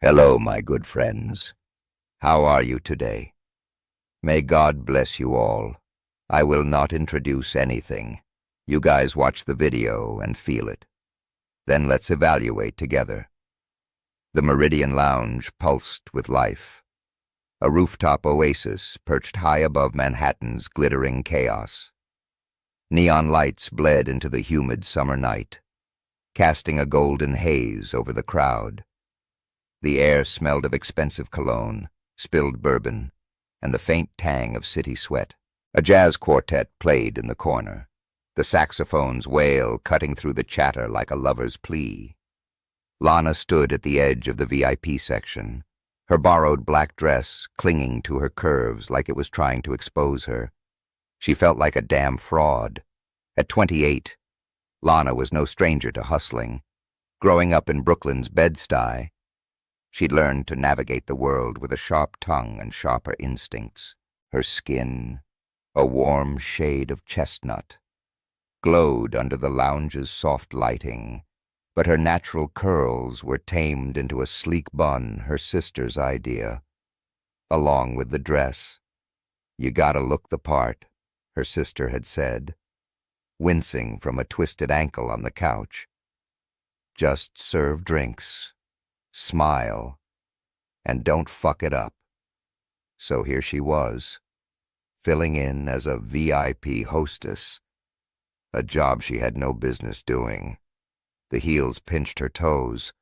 Hello, my good friends. How are you today? May God bless you all. I will not introduce anything. You guys watch the video and feel it. Then let's evaluate together. The Meridian Lounge pulsed with life. A rooftop oasis perched high above Manhattan's glittering chaos. Neon lights bled into the humid summer night, casting a golden haze over the crowd. The air smelled of expensive cologne, spilled bourbon, and the faint tang of city sweat. A jazz quartet played in the corner, the saxophone's wail cutting through the chatter like a lover's plea. Lana stood at the edge of the VIP section, her borrowed black dress clinging to her curves like it was trying to expose her. She felt like a damn fraud. At 28, Lana was no stranger to hustling. Growing up in Brooklyn's Bed-Stuy, she'd learned to navigate the world with a sharp tongue and sharper instincts. Her skin, a warm shade of chestnut, glowed under the lounge's soft lighting, but her natural curls were tamed into a sleek bun, her sister's idea. Along with the dress. "You gotta look the part," her sister had said, wincing from a twisted ankle on the couch. "Just serve drinks, smile, and don't fuck it up." So here she was, filling in as a VIP hostess, a job she had no business doing. The heels pinched her toes,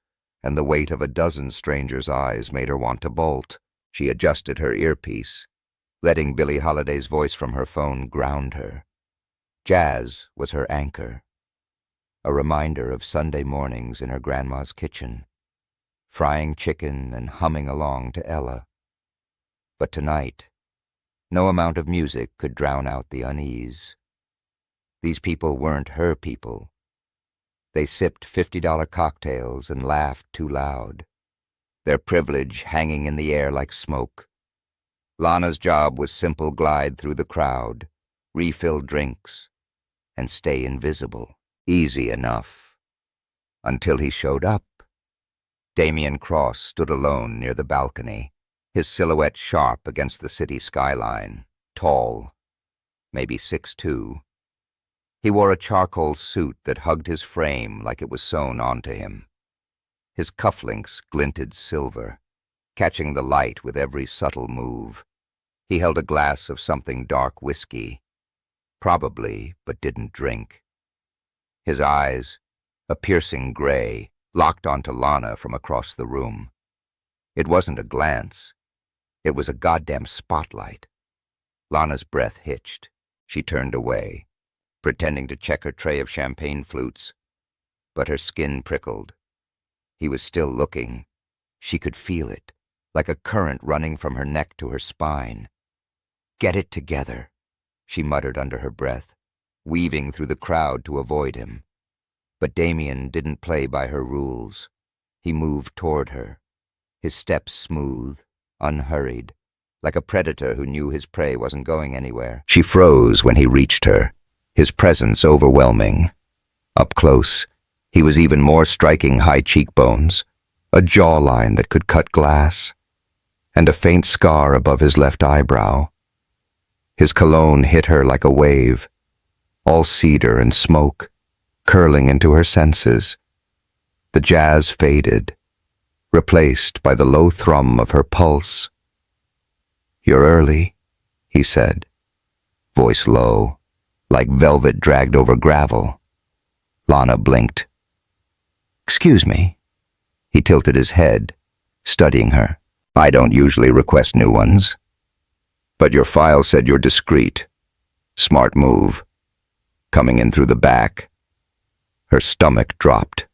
and the weight of a dozen strangers' eyes made her want to bolt. She adjusted her earpiece, letting Billie Holiday's voice from her phone ground her. Jazz was her anchor, a reminder of Sunday mornings in her grandma's kitchen, frying chicken and humming along to Ella. But tonight, no amount of music could drown out the unease. These people weren't her people. They sipped $50 cocktails and laughed too loud, their privilege hanging in the air like smoke. Lana's job was simple: glide through the crowd, refill drinks, and stay invisible. Easy enough. Until he showed up. Damian Cross stood alone near the balcony, his silhouette sharp against the city skyline, tall, maybe 6'2". He wore a charcoal suit that hugged his frame like it was sewn onto him. His cufflinks glinted silver, catching the light with every subtle move. He held a glass of something dark whiskey, probably, but didn't drink. His eyes, a piercing gray, locked onto Lana from across the room. It wasn't a glance. It was a goddamn spotlight. Lana's breath hitched. She turned away, pretending to check her tray of champagne flutes, but her skin prickled. He was still looking. She could feel it, like a current running from her neck to her spine. "Get it together," she muttered under her breath, weaving through the crowd to avoid him. But Damian didn't play by her rules. He moved toward her, his steps smooth, unhurried, like a predator who knew his prey wasn't going anywhere. She froze when he reached her, his presence overwhelming. Up close, he was even more striking: high cheekbones, a jawline that could cut glass, and a faint scar above his left eyebrow. His cologne hit her like a wave, all cedar and smoke, curling into her senses. The jazz faded, replaced by the low thrum of her pulse. "You're early," he said, voice low, like velvet dragged over gravel. Lana blinked. "Excuse me." He tilted his head, studying her. "I don't usually request new ones. But your file said you're discreet. Smart move. Coming in through the back." Her stomach dropped.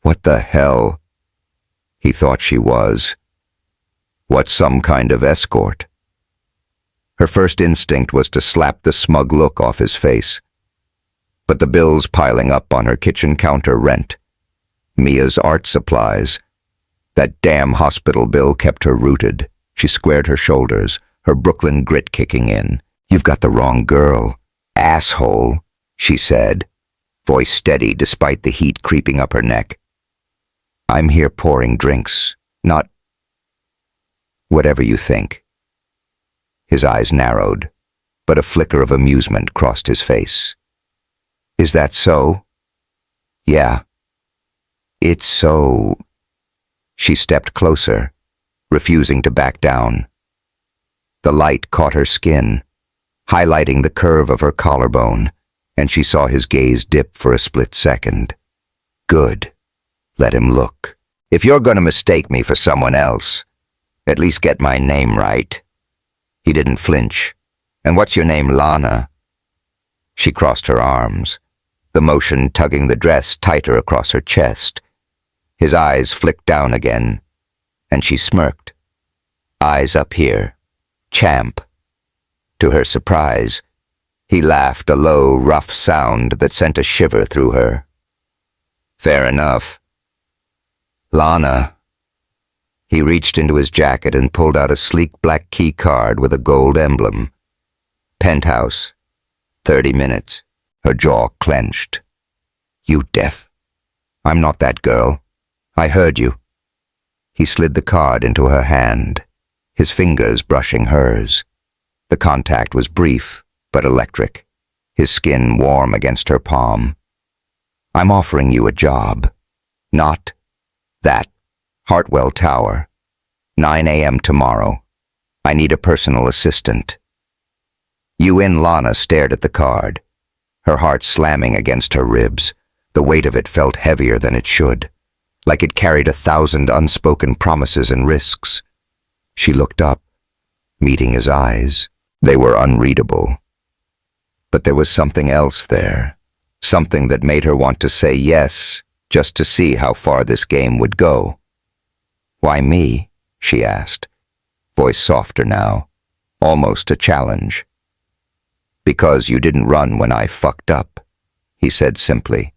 What the hell? He thought she was. What, some kind of escort? Her first instinct was to slap the smug look off his face. But the bills piling up on her kitchen counter: rent, Mia's art supplies. That damn hospital bill kept her rooted. She squared her shoulders, her Brooklyn grit kicking in. "You've got the wrong girl, asshole," she said, voice steady despite the heat creeping up her neck. "I'm here pouring drinks, Not whatever you think. His eyes narrowed, but a flicker of amusement crossed his face. Is that so? Yeah. It's so... She stepped closer, refusing to back down. The light caught her skin, highlighting the curve of her collarbone, and she saw his gaze dip for a split second. Good. Let him look. If you're going to mistake me for someone else, at least get my name right. He didn't flinch. And what's your name, Lana? She crossed her arms, the motion tugging the dress tighter across her chest. His eyes flicked down again, and she smirked. Eyes up here. Champ. To her surprise, he laughed a low, rough sound that sent a shiver through her. Fair enough. Lana. He reached into his jacket and pulled out a sleek black key card with a gold emblem. Penthouse. 30 minutes. Her jaw clenched. You deaf. I'm not that girl. I heard you. He slid the card into her hand, his fingers brushing hers. The contact was brief, but electric, his skin warm against her palm. I'm offering you a job. Not that. Hartwell Tower. 9 a.m. tomorrow. I need a personal assistant. Lana stared at the card, her heart slamming against her ribs. The weight of it felt heavier than it should, like it carried 1,000 unspoken promises and risks. She looked up, meeting his eyes. They were unreadable. But there was something else there, something that made her want to say yes, just to see how far this game would go. Why me? She asked, voice softer now, almost a challenge. Because you didn't run when I fucked up, he said simply.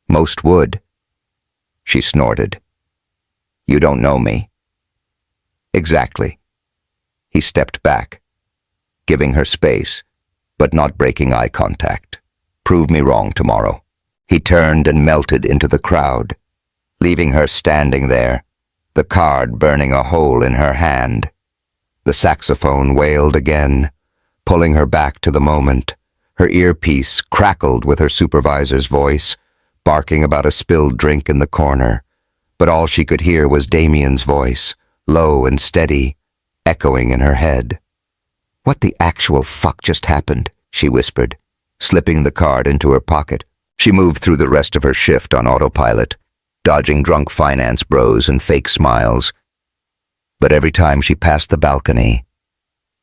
Most would. She snorted. You don't know me. Exactly. He stepped back, giving her space, but not breaking eye contact. Prove me wrong tomorrow. He turned and melted into the crowd, leaving her standing there, the card burning a hole in her hand. The saxophone wailed again, pulling her back to the moment. Her earpiece crackled with her supervisor's voice, barking about a spilled drink in the corner. But all she could hear was Damien's voice, low and steady, echoing in her head. What the actual fuck just happened? She whispered, slipping the card into her pocket. She moved through the rest of her shift on autopilot, dodging drunk finance bros and fake smiles. But every time she passed the balcony,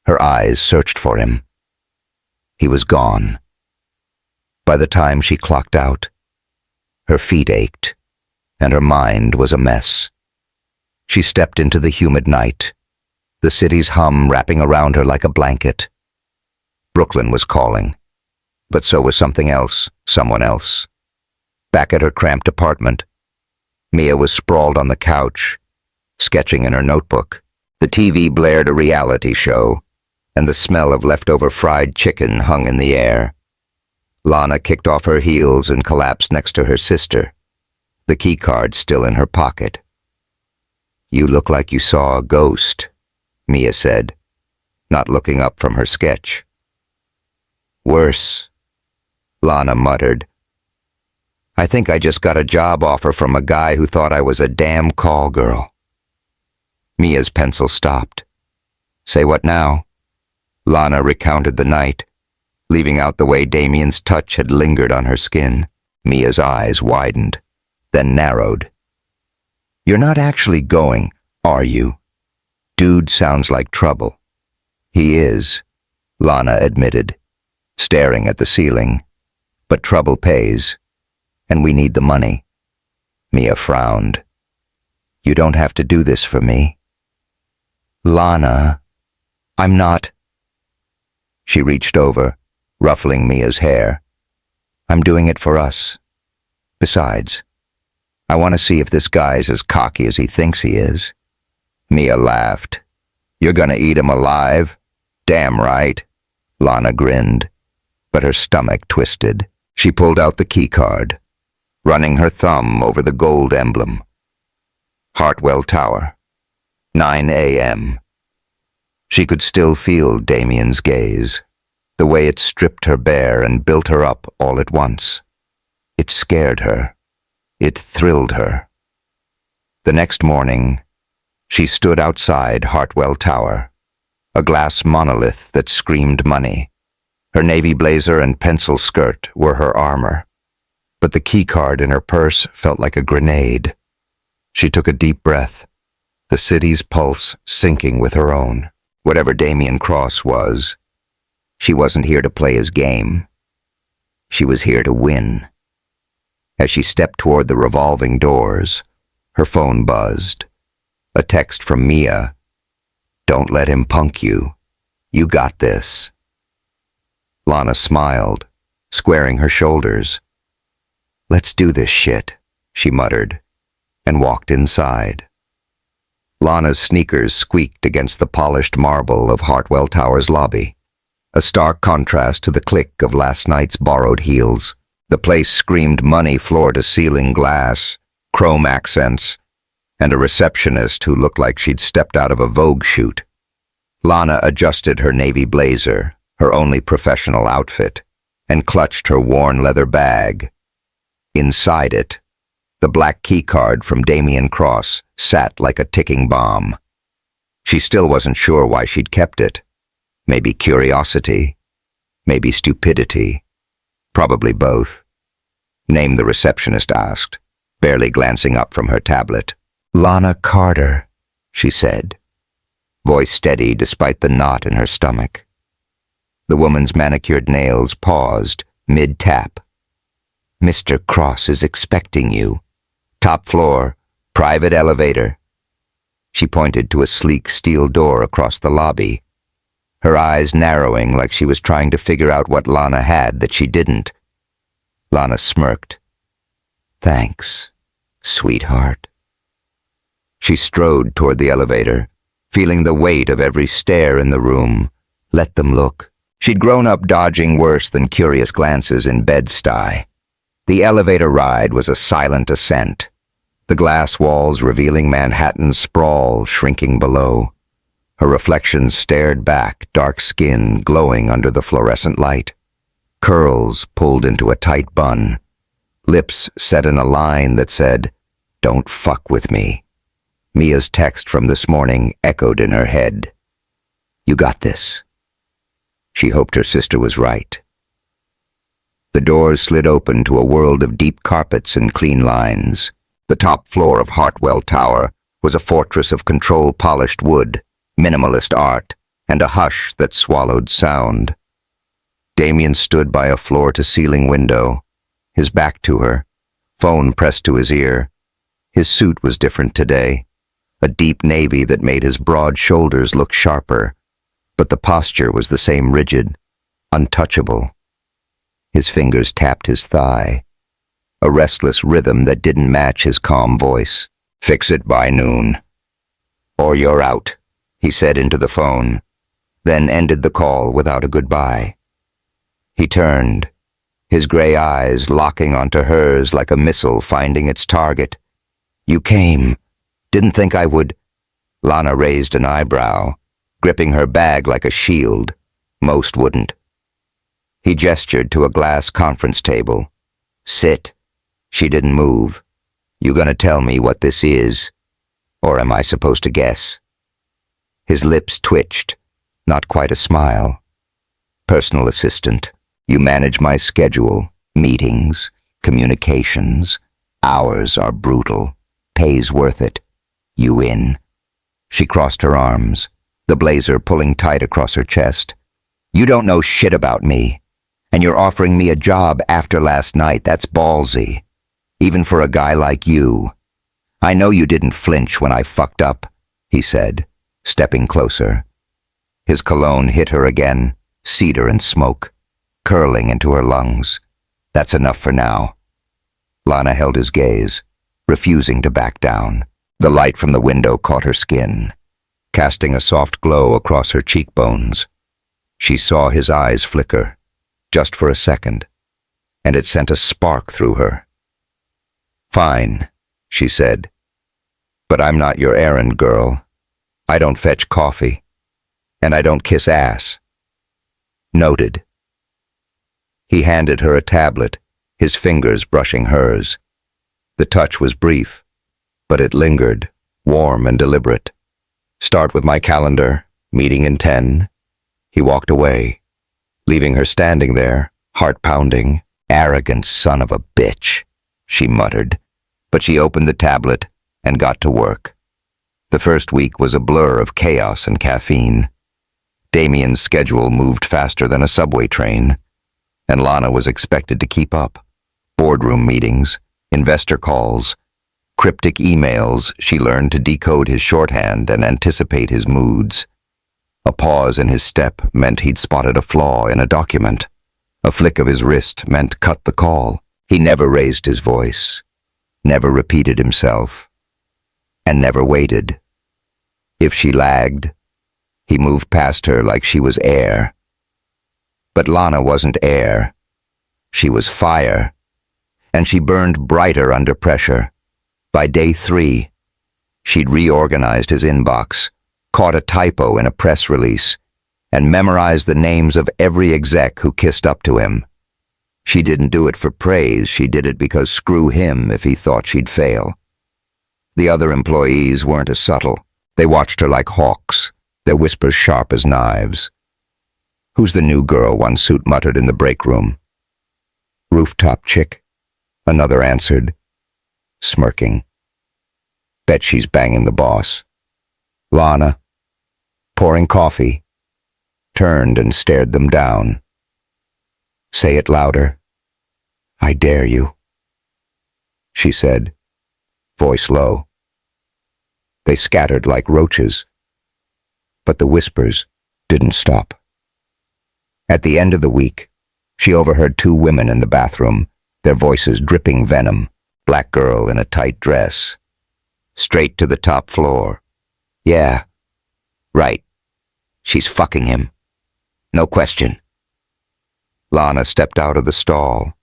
her eyes searched for him. He was gone. By the time she clocked out, her feet ached, and her mind was a mess. She stepped into the humid night, the city's hum wrapping around her like a blanket. Brooklyn was calling, but so was something else, someone else. Back at her cramped apartment, Mia was sprawled on the couch, sketching in her notebook. The TV blared a reality show, and the smell of leftover fried chicken hung in the air. Lana kicked off her heels and collapsed next to her sister, the keycard still in her pocket. You look like you saw a ghost, Mia said, not looking up from her sketch. Worse, Lana muttered. I think I just got a job offer from a guy who thought I was a damn call girl. Mia's pencil stopped. Say what now? Lana recounted the night, leaving out the way Damien's touch had lingered on her skin. Mia's eyes widened, then narrowed. You're not actually going, are you? Dude sounds like trouble. He is, Lana admitted, staring at the ceiling. But trouble pays, and we need the money. Mia frowned. You don't have to do this for me. Lana, I'm not... She reached over, ruffling Mia's hair. I'm doing it for us. Besides, I want to see if this guy's as cocky as he thinks he is. Mia laughed. You're gonna eat him alive? Damn right. Lana grinned, but her stomach twisted. She pulled out the keycard, running her thumb over the gold emblem. Hartwell Tower, 9 a.m. She could still feel Damien's gaze, the way it stripped her bare and built her up all at once. It scared her. It thrilled her. The next morning, she stood outside Hartwell Tower, a glass monolith that screamed money. Her navy blazer and pencil skirt were her armor, but the keycard in her purse felt like a grenade. She took a deep breath, the city's pulse syncing with her own. Whatever Damien Cross was, she wasn't here to play his game. She was here to win. As she stepped toward the revolving doors, her phone buzzed. A text from Mia. "Don't let him punk you. You got this." Lana smiled, squaring her shoulders. "Let's do this shit," she muttered, and walked inside. Lana's sneakers squeaked against the polished marble of Hartwell Tower's lobby, a stark contrast to the click of last night's borrowed heels. The place screamed money floor-to-ceiling glass, chrome accents, and a receptionist who looked like she'd stepped out of a Vogue shoot. Lana adjusted her navy blazer, her only professional outfit, and clutched her worn leather bag. Inside it, the black keycard from Damien Cross sat like a ticking bomb. She still wasn't sure why she'd kept it. Maybe curiosity, maybe stupidity, probably both. "Name," the receptionist asked, barely glancing up from her tablet. "Lana Carter," she said, voice steady despite the knot in her stomach. The woman's manicured nails paused, mid-tap. "Mr. Cross is expecting you. Top floor, private elevator." She pointed to a sleek steel door across the lobby, her eyes narrowing like she was trying to figure out what Lana had that she didn't. Lana smirked. "Thanks, sweetheart." She strode toward the elevator, feeling the weight of every stare in the room. Let them look. She'd grown up dodging worse than curious glances in Bed-Stuy. The elevator ride was a silent ascent, the glass walls revealing Manhattan's sprawl shrinking below. Her reflection stared back, dark skin glowing under the fluorescent light, curls pulled into a tight bun, lips set in a line that said, "Don't fuck with me." Mia's text from this morning echoed in her head. "You got this." She hoped her sister was right. The doors slid open to a world of deep carpets and clean lines. The top floor of Hartwell Tower was a fortress of control-polished wood, minimalist art, and a hush that swallowed sound. Damien stood by a floor-to-ceiling window, his back to her, phone pressed to his ear. His suit was different today, a deep navy that made his broad shoulders look sharper, but the posture was the same rigid, untouchable. His fingers tapped his thigh, a restless rhythm that didn't match his calm voice. "Fix it by noon, or you're out," he said into the phone, then ended the call without a goodbye. He turned, his gray eyes locking onto hers like a missile finding its target. "You came. Didn't think I would." Lana raised an eyebrow, gripping her bag like a shield. "Most wouldn't." He gestured to a glass conference table. "Sit." She didn't move. "You gonna tell me what this is? Or am I supposed to guess?" His lips twitched, not quite a smile. "Personal assistant. You manage my schedule, meetings, communications. Hours are brutal. Pay's worth it. You in?" She crossed her arms, the blazer pulling tight across her chest. "You don't know shit about me. And you're offering me a job after last night. That's ballsy. Even for a guy like you. I know you didn't flinch when I fucked up," he said, stepping closer. His cologne hit her again, cedar and smoke, curling into her lungs. "That's enough for now." Lana held his gaze, refusing to back down. The light from the window caught her skin, casting a soft glow across her cheekbones. She saw his eyes flicker, just for a second, and it sent a spark through her. "Fine," she said, But I'm not your errand girl. I don't fetch coffee. And I don't kiss ass. Noted. He handed her a tablet, his fingers brushing hers. The touch was brief, but it lingered, warm and deliberate. Start with my calendar, meeting in 10. He walked away, leaving her standing there, heart pounding. Arrogant son of a bitch, she muttered, but she opened the tablet and got to work. The first week was a blur of chaos and caffeine. Damien's schedule moved faster than a subway train, and Lana was expected to keep up. Boardroom meetings, investor calls, cryptic emails. She learned to decode his shorthand and anticipate his moods. A pause in his step meant he'd spotted a flaw in a document. A flick of his wrist meant cut the call. He never raised his voice, never repeated himself, and never waited. If she lagged, he moved past her like she was air. But Lana wasn't air. She was fire, and she burned brighter under pressure. By day 3, she'd reorganized his inbox, caught a typo in a press release, and memorized the names of every exec who kissed up to him. She didn't do it for praise, she did it because screw him if he thought she'd fail. The other employees weren't as subtle. They watched her like hawks, their whispers sharp as knives. "Who's the new girl?" one suit muttered in the break room. "Rooftop chick," another answered, smirking. "Bet she's banging the boss." Lana, pouring coffee, turned and stared them down. "Say it louder. I dare you," she said, voice low. They scattered like roaches, but the whispers didn't stop. At the end of the week, she overheard 2 women in the bathroom, their voices dripping venom. Black girl in a tight dress. Straight to the top floor. "Yeah, right. She's fucking him. No question." Lana stepped out of the stall,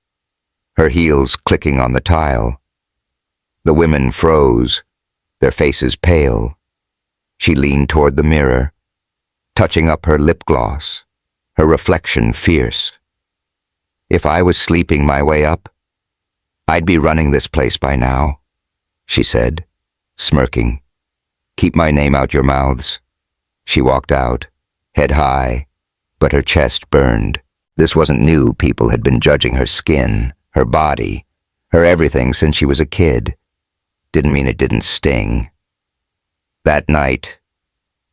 her heels clicking on the tile. The women froze, their faces pale. She leaned toward the mirror, touching up her lip gloss, her reflection fierce. "If I was sleeping my way up, I'd be running this place by now," she said, smirking. "Keep my name out your mouths." She walked out, head high, but her chest burned. This wasn't new. People had been judging her skin, her body, her everything since she was a kid. Didn't mean it didn't sting. That night,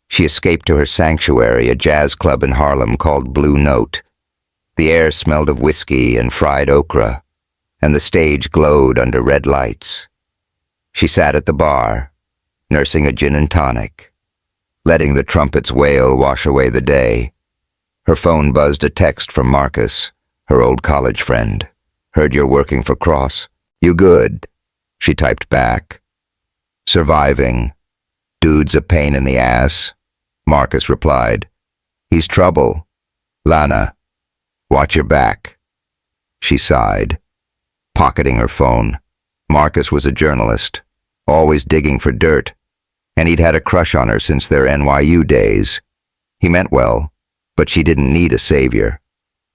she escaped to her sanctuary, a jazz club in Harlem called Blue Note. The air smelled of whiskey and fried okra, and the stage glowed under red lights. She sat at the bar, nursing a gin and tonic, letting the trumpets wail wash away the day. Her phone buzzed a text from Marcus, her old college friend. "Heard you're working for Cross. You good?" She typed back. "Surviving. Dude's a pain in the ass." Marcus replied. "He's trouble. Lana, watch your back." She sighed, pocketing her phone. Marcus was a journalist, always digging for dirt, and he'd had a crush on her since their NYU days. He meant well, but she didn't need a savior.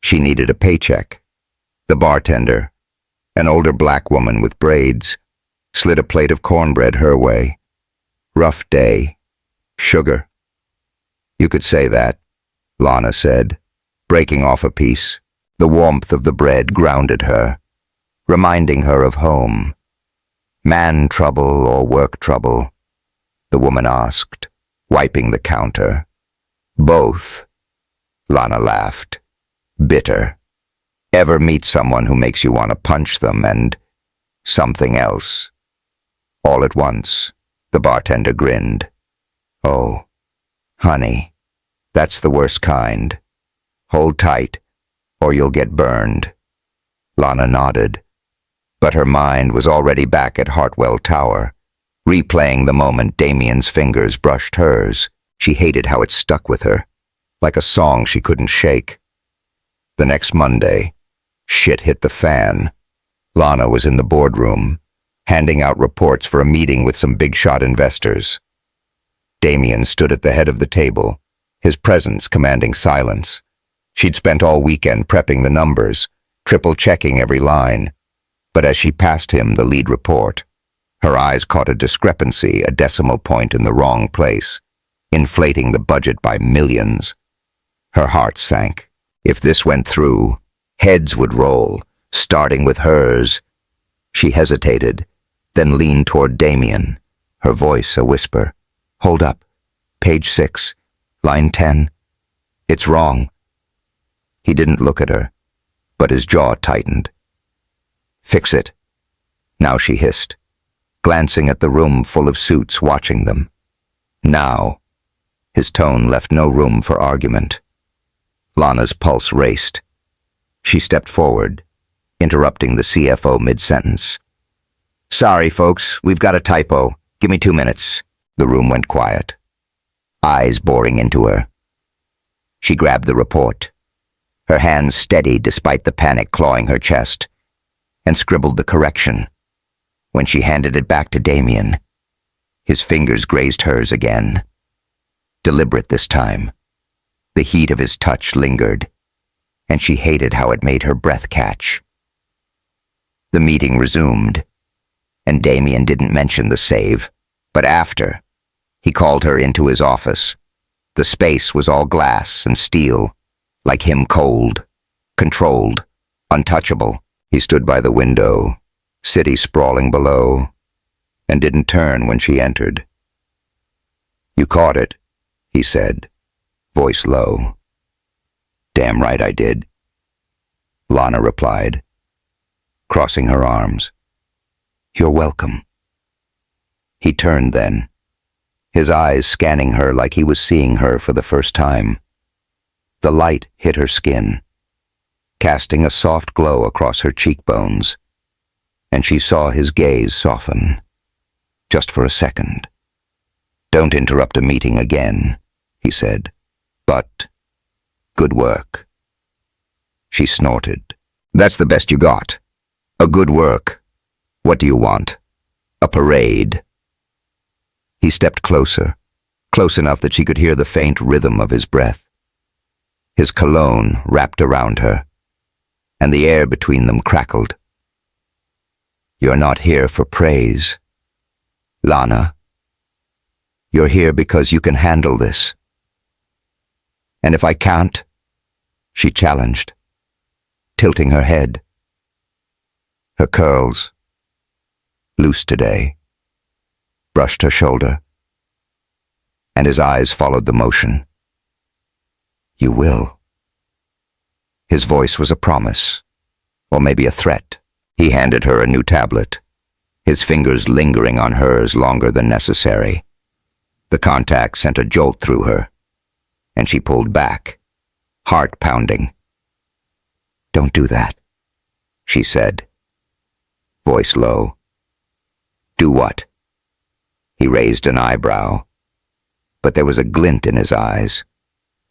She needed a paycheck. The bartender, an older black woman with braids, slid a plate of cornbread her way. "Rough day. Sugar." "You could say that," Lana said, breaking off a piece. The warmth of the bread grounded her, reminding her of home. "Man trouble or work trouble?" the woman asked, wiping the counter. "Both," Lana laughed, bitter. "Ever meet someone who makes you want to punch them and something else?" All at once, the bartender grinned. "Oh, honey, that's the worst kind. Hold tight, or you'll get burned." Lana nodded, but her mind was already back at Hartwell Tower, replaying the moment Damien's fingers brushed hers. She hated how it stuck with her, like a song she couldn't shake. The next Monday, shit hit the fan. Lana was in the boardroom, handing out reports for a meeting with some big-shot investors. Damien stood at the head of the table, his presence commanding silence. She'd spent all weekend prepping the numbers, triple-checking every line. But as she passed him the lead report, her eyes caught a discrepancy, a decimal point in the wrong place, inflating the budget by millions. Her heart sank. If this went through, heads would roll, starting with hers. She hesitated, then leaned toward Damien, her voice a whisper. "Hold up. Page 6, line 10. It's wrong." He didn't look at her, but his jaw tightened. "Fix it." Now she hissed, glancing at the room full of suits watching them. "Now." His tone left no room for argument. Lana's pulse raced. She stepped forward, interrupting the CFO mid-sentence. "Sorry, folks, we've got a typo. Give me 2 minutes." The room went quiet, eyes boring into her. She grabbed the report, her hands steady despite the panic clawing her chest, and scribbled the correction. When she handed it back to Damien, his fingers grazed hers again. Deliberate this time. The heat of his touch lingered, and she hated how it made her breath catch. The meeting resumed, and Damien didn't mention the save, but after, he called her into his office. The space was all glass and steel, like him cold, controlled, untouchable. He stood by the window, city sprawling below, and didn't turn when she entered. "You caught it," he said, voice low. "Damn right I did," Lana replied, crossing her arms. "You're welcome." He turned then, his eyes scanning her like he was seeing her for the first time. The light hit her skin, casting a soft glow across her cheekbones, and she saw his gaze soften, just for a second. "Don't interrupt a meeting again," he said, "but good work." She snorted. "That's the best you got. A good work. What do you want? A parade?" He stepped closer, close enough that she could hear the faint rhythm of his breath. His cologne wrapped around her, and the air between them crackled. "You're not here for praise, Lana. You're here because you can handle this." "And if I can't?" she challenged, tilting her head. Her curls, loose today, brushed her shoulder, and his eyes followed the motion. "You will." His voice was a promise, or maybe a threat. He handed her a new tablet, his fingers lingering on hers longer than necessary. The contact sent a jolt through her, and she pulled back, heart pounding. "Don't do that," she said, voice low. "Do what?" He raised an eyebrow, but there was a glint in his eyes,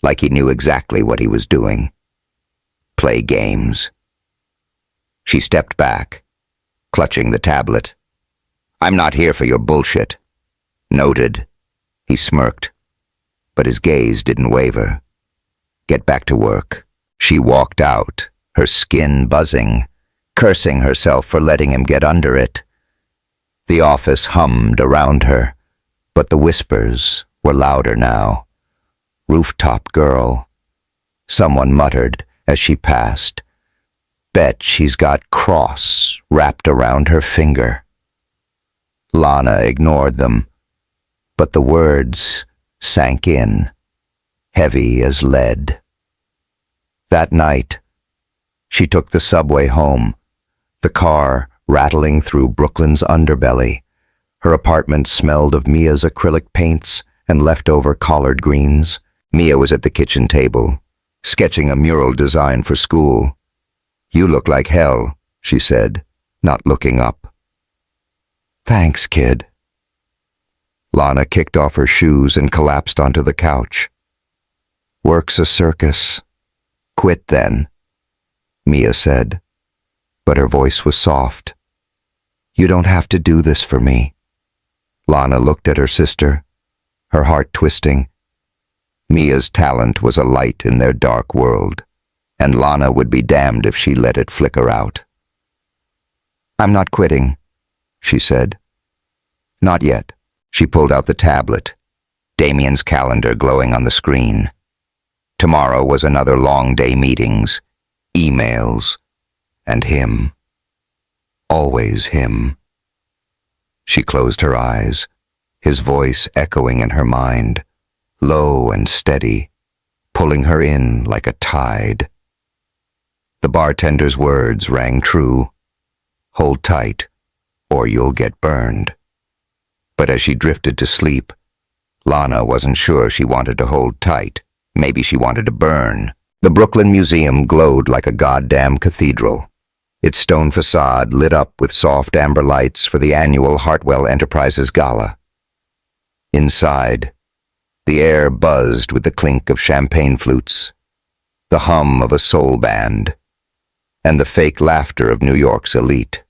like he knew exactly what he was doing. Play games. She stepped back, clutching the tablet. "I'm not here for your bullshit." "Noted," he smirked, but his gaze didn't waver. "Get back to work." She walked out, her skin buzzing, cursing herself for letting him get under it. The office hummed around her, but the whispers were louder now. "Rooftop girl," someone muttered as she passed. "Bet she's got cross wrapped around her finger." Lana ignored them, but the words sank in, heavy as lead. That night, she took the subway home, the car rattling through Brooklyn's underbelly. Her apartment smelled of Mia's acrylic paints and leftover collard greens. Mia was at the kitchen table, sketching a mural design for school. "You look like hell," she said, not looking up. "Thanks, kid." Lana kicked off her shoes and collapsed onto the couch. "Work's a circus. Quit then," Mia said, but her voice was soft. You don't have to do this for me. Lana looked at her sister, her heart twisting. Mia's talent was a light in their dark world, and Lana would be damned if she let it flicker out. I'm not quitting, she said. Not yet. She pulled out the tablet, Damien's calendar glowing on the screen. Tomorrow was another long day meetings, emails, and him. Always him. She closed her eyes, his voice echoing in her mind, low and steady, pulling her in like a tide. The bartender's words rang true. Hold tight, or you'll get burned. But as she drifted to sleep, Lana wasn't sure she wanted to hold tight. Maybe she wanted to burn. The Brooklyn Museum glowed like a goddamn cathedral, its stone facade lit up with soft amber lights for the annual Hartwell Enterprises Gala. Inside, the air buzzed with the clink of champagne flutes, the hum of a soul band, and the fake laughter of New York's elite.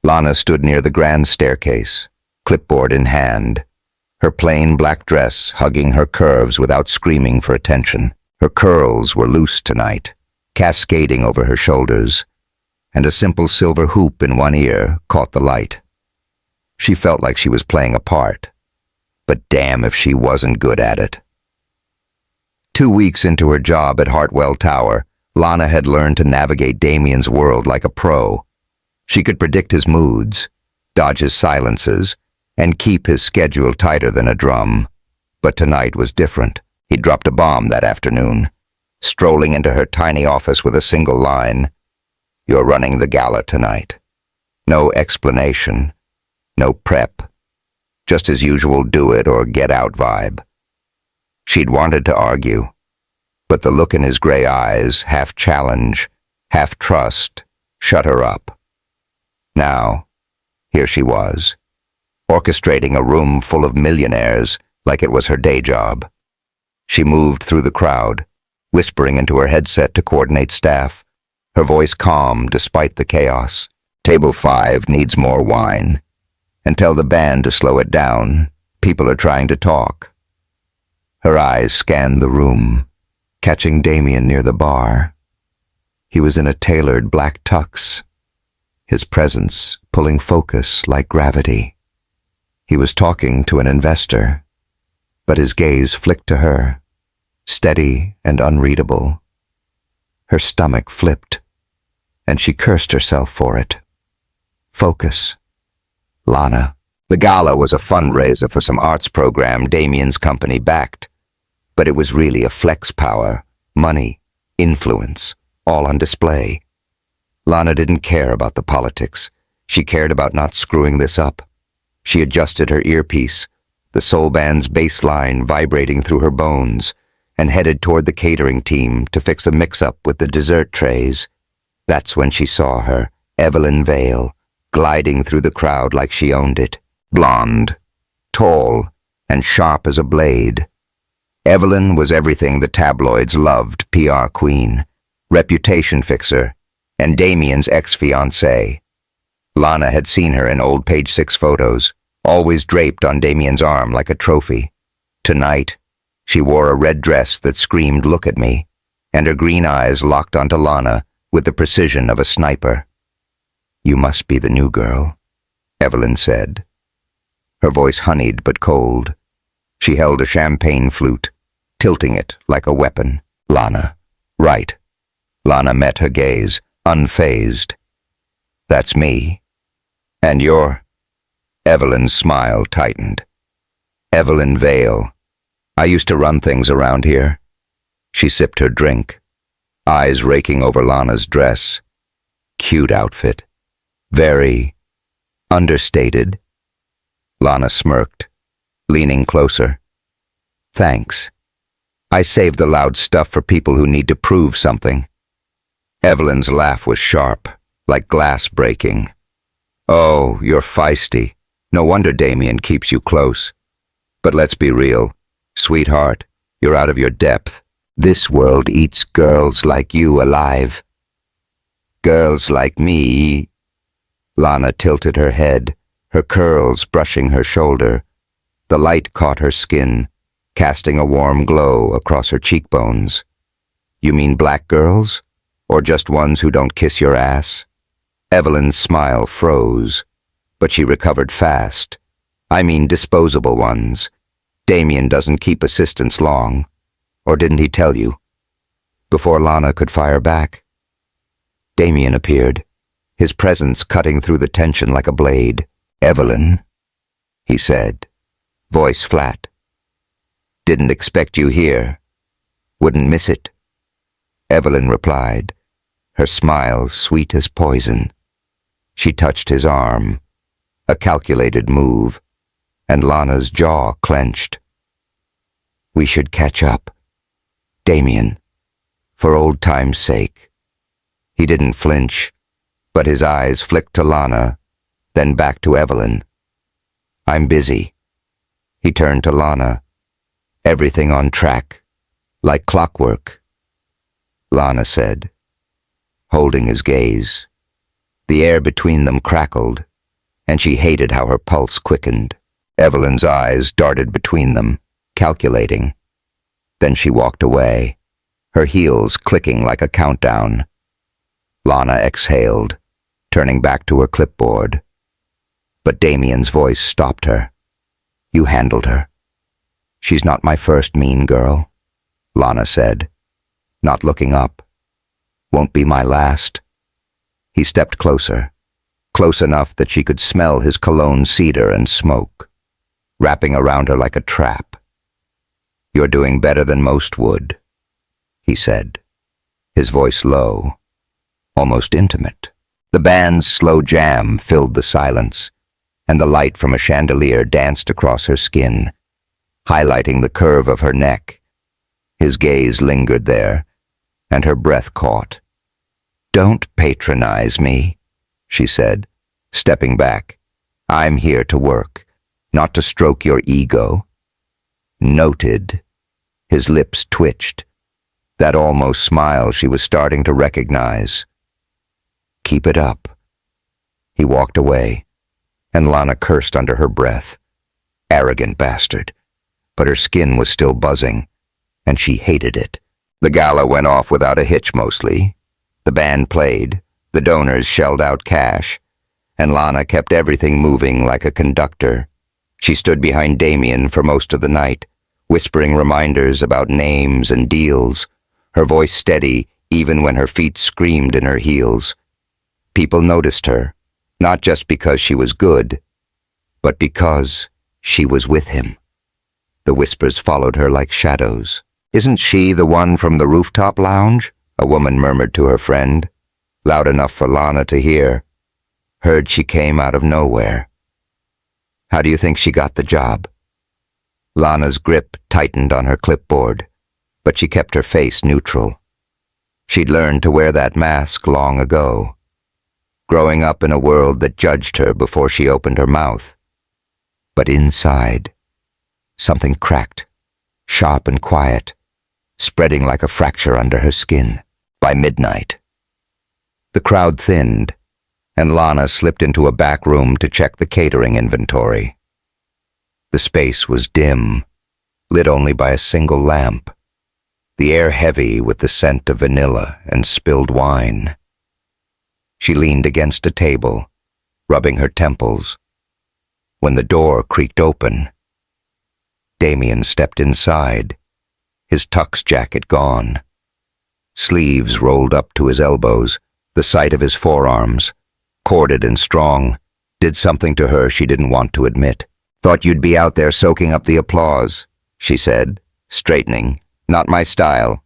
Lana stood near the grand staircase, clipboard in hand, her plain black dress hugging her curves without screaming for attention. Her curls were loose tonight, cascading over her shoulders, and a simple silver hoop in one ear caught the light. She felt like she was playing a part, but damn if she wasn't good at it. 2 weeks into her job at Hartwell Tower, Lana had learned to navigate Damien's world like a pro. She could predict his moods, dodge his silences, and keep his schedule tighter than a drum. But tonight was different. He dropped a bomb that afternoon, strolling into her tiny office with a single line, "You're running the gala tonight." No explanation, no prep, just his usual do it or get out vibe. She'd wanted to argue, but the look in his gray eyes, half challenge, half trust, shut her up. Now, here she was, orchestrating a room full of millionaires like it was her day job. She moved through the crowd, whispering into her headset to coordinate staff, her voice calm despite the chaos. "Table 5 needs more wine. And tell the band to slow it down. People are trying to talk." Her eyes scanned the room, catching Damien near the bar. He was in a tailored black tux, his presence pulling focus like gravity. He was talking to an investor, but his gaze flicked to her, steady and unreadable. Her stomach flipped, and she cursed herself for it. Focus. Lana. The gala was a fundraiser for some arts program Damien's company backed, but it was really a flex power, money, influence, all on display. Lana didn't care about the politics. She cared about not screwing this up. She adjusted her earpiece, the soul band's bass line vibrating through her bones, and headed toward the catering team to fix a mix-up with the dessert trays. That's when she saw her, Evelyn Vale, gliding through the crowd like she owned it. Blonde, tall, and sharp as a blade. Evelyn was everything the tabloids loved: PR queen, reputation fixer, and Damien's ex-fiancée. Lana had seen her in old Page 6 photos, always draped on Damien's arm like a trophy. Tonight, she wore a red dress that screamed, "Look at me," and her green eyes locked onto Lana with the precision of a sniper. "You must be the new girl," Evelyn said. Her voice honeyed but cold. She held a champagne flute, tilting it like a weapon. "Lana." "Right." Lana met her gaze, unfazed. "That's me. And you're—" Evelyn's smile tightened. "Evelyn Vale. I used to run things around here." She sipped her drink, eyes raking over Lana's dress. Cute outfit. Very understated. Lana smirked, leaning closer. "Thanks. I save the loud stuff for people who need to prove something." Evelyn's laugh was sharp, like glass breaking. "Oh, you're feisty. No wonder Damien keeps you close. But let's be real. Sweetheart, you're out of your depth. This world eats girls like you alive. Girls like me." Lana tilted her head, her curls brushing her shoulder. The light caught her skin, casting a warm glow across her cheekbones. You mean black girls? Or just ones who don't kiss your ass? Evelyn's smile froze, but she recovered fast. I mean disposable ones. Damien doesn't keep assistants long. Or didn't he tell you? Before Lana could fire back, Damien appeared, his presence cutting through the tension like a blade. Evelyn, he said, voice flat. Didn't expect you here. Wouldn't miss it. Evelyn replied, her smile sweet as poison. She touched his arm, a calculated move, and Lana's jaw clenched. We should catch up. Damien, for old time's sake. He didn't flinch, but his eyes flicked to Lana, then back to Evelyn. I'm busy. He turned to Lana. Everything on track, like clockwork. Lana said, holding his gaze. The air between them crackled, and she hated how her pulse quickened. Evelyn's eyes darted between them, calculating. Then she walked away, her heels clicking like a countdown. Lana exhaled, turning back to her clipboard. But Damien's voice stopped her. You handled her. She's not my first mean girl, Lana said, not looking up. Won't be my last. He stepped closer, close enough that she could smell his cologne cedar and smoke, wrapping around her like a trap. You're doing better than most would, he said, his voice low, almost intimate. The band's slow jam filled the silence, and the light from a chandelier danced across her skin, highlighting the curve of her neck. His gaze lingered there, and her breath caught. Don't patronize me, she said, stepping back. I'm here to work, not to stroke your ego. Noted. His lips twitched, that almost smile she was starting to recognize. Keep it up. He walked away, and Lana cursed under her breath. Arrogant bastard. But her skin was still buzzing, and she hated it. The gala went off without a hitch mostly. The band played, the donors shelled out cash, and Lana kept everything moving like a conductor. She stood behind Damien for most of the night, whispering reminders about names and deals, her voice steady even when her feet screamed in her heels. People noticed her, not just because she was good, but because she was with him. The whispers followed her like shadows. Isn't she the one from the rooftop lounge? A woman murmured to her friend, loud enough for Lana to hear. Heard she came out of nowhere. How do you think she got the job? Lana's grip tightened on her clipboard, but she kept her face neutral. She'd learned to wear that mask long ago, growing up in a world that judged her before she opened her mouth. But inside, something cracked, sharp and quiet, spreading like a fracture under her skin. By midnight, the crowd thinned, and Lana slipped into a back room to check the catering inventory. The space was dim, lit only by a single lamp, the air heavy with the scent of vanilla and spilled wine. She leaned against a table, rubbing her temples, when the door creaked open. Damien stepped inside, his tux jacket gone. Sleeves rolled up to his elbows, the sight of his forearms, corded and strong, did something to her she didn't want to admit. Thought you'd be out there soaking up the applause, she said, straightening. Not my style.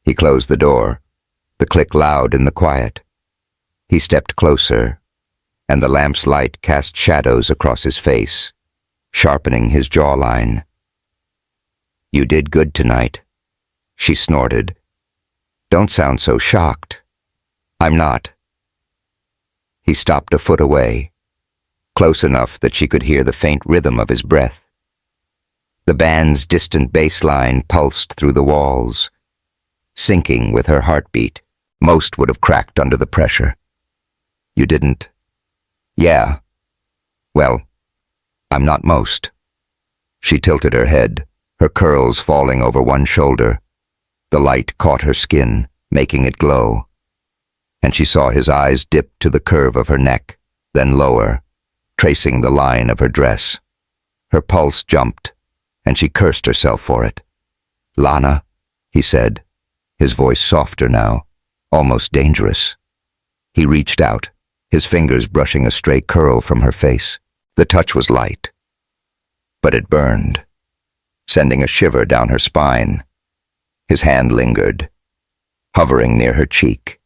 He closed the door, the click loud in the quiet. He stepped closer, and the lamp's light cast shadows across his face, sharpening his jawline. You did good tonight, she snorted. Don't sound so shocked. I'm not. He stopped a foot away, close enough that she could hear the faint rhythm of his breath. The band's distant bass line pulsed through the walls, syncing with her heartbeat. Most would have cracked under the pressure. You didn't. Yeah. Well, I'm not most. She tilted her head, her curls falling over one shoulder. The light caught her skin, making it glow. And she saw his eyes dip to the curve of her neck, then lower, tracing the line of her dress. Her pulse jumped, and she cursed herself for it. "Lana," he said, his voice softer now, almost dangerous. He reached out, his fingers brushing a stray curl from her face. The touch was light, but it burned, sending a shiver down her spine. His hand lingered, hovering near her cheek,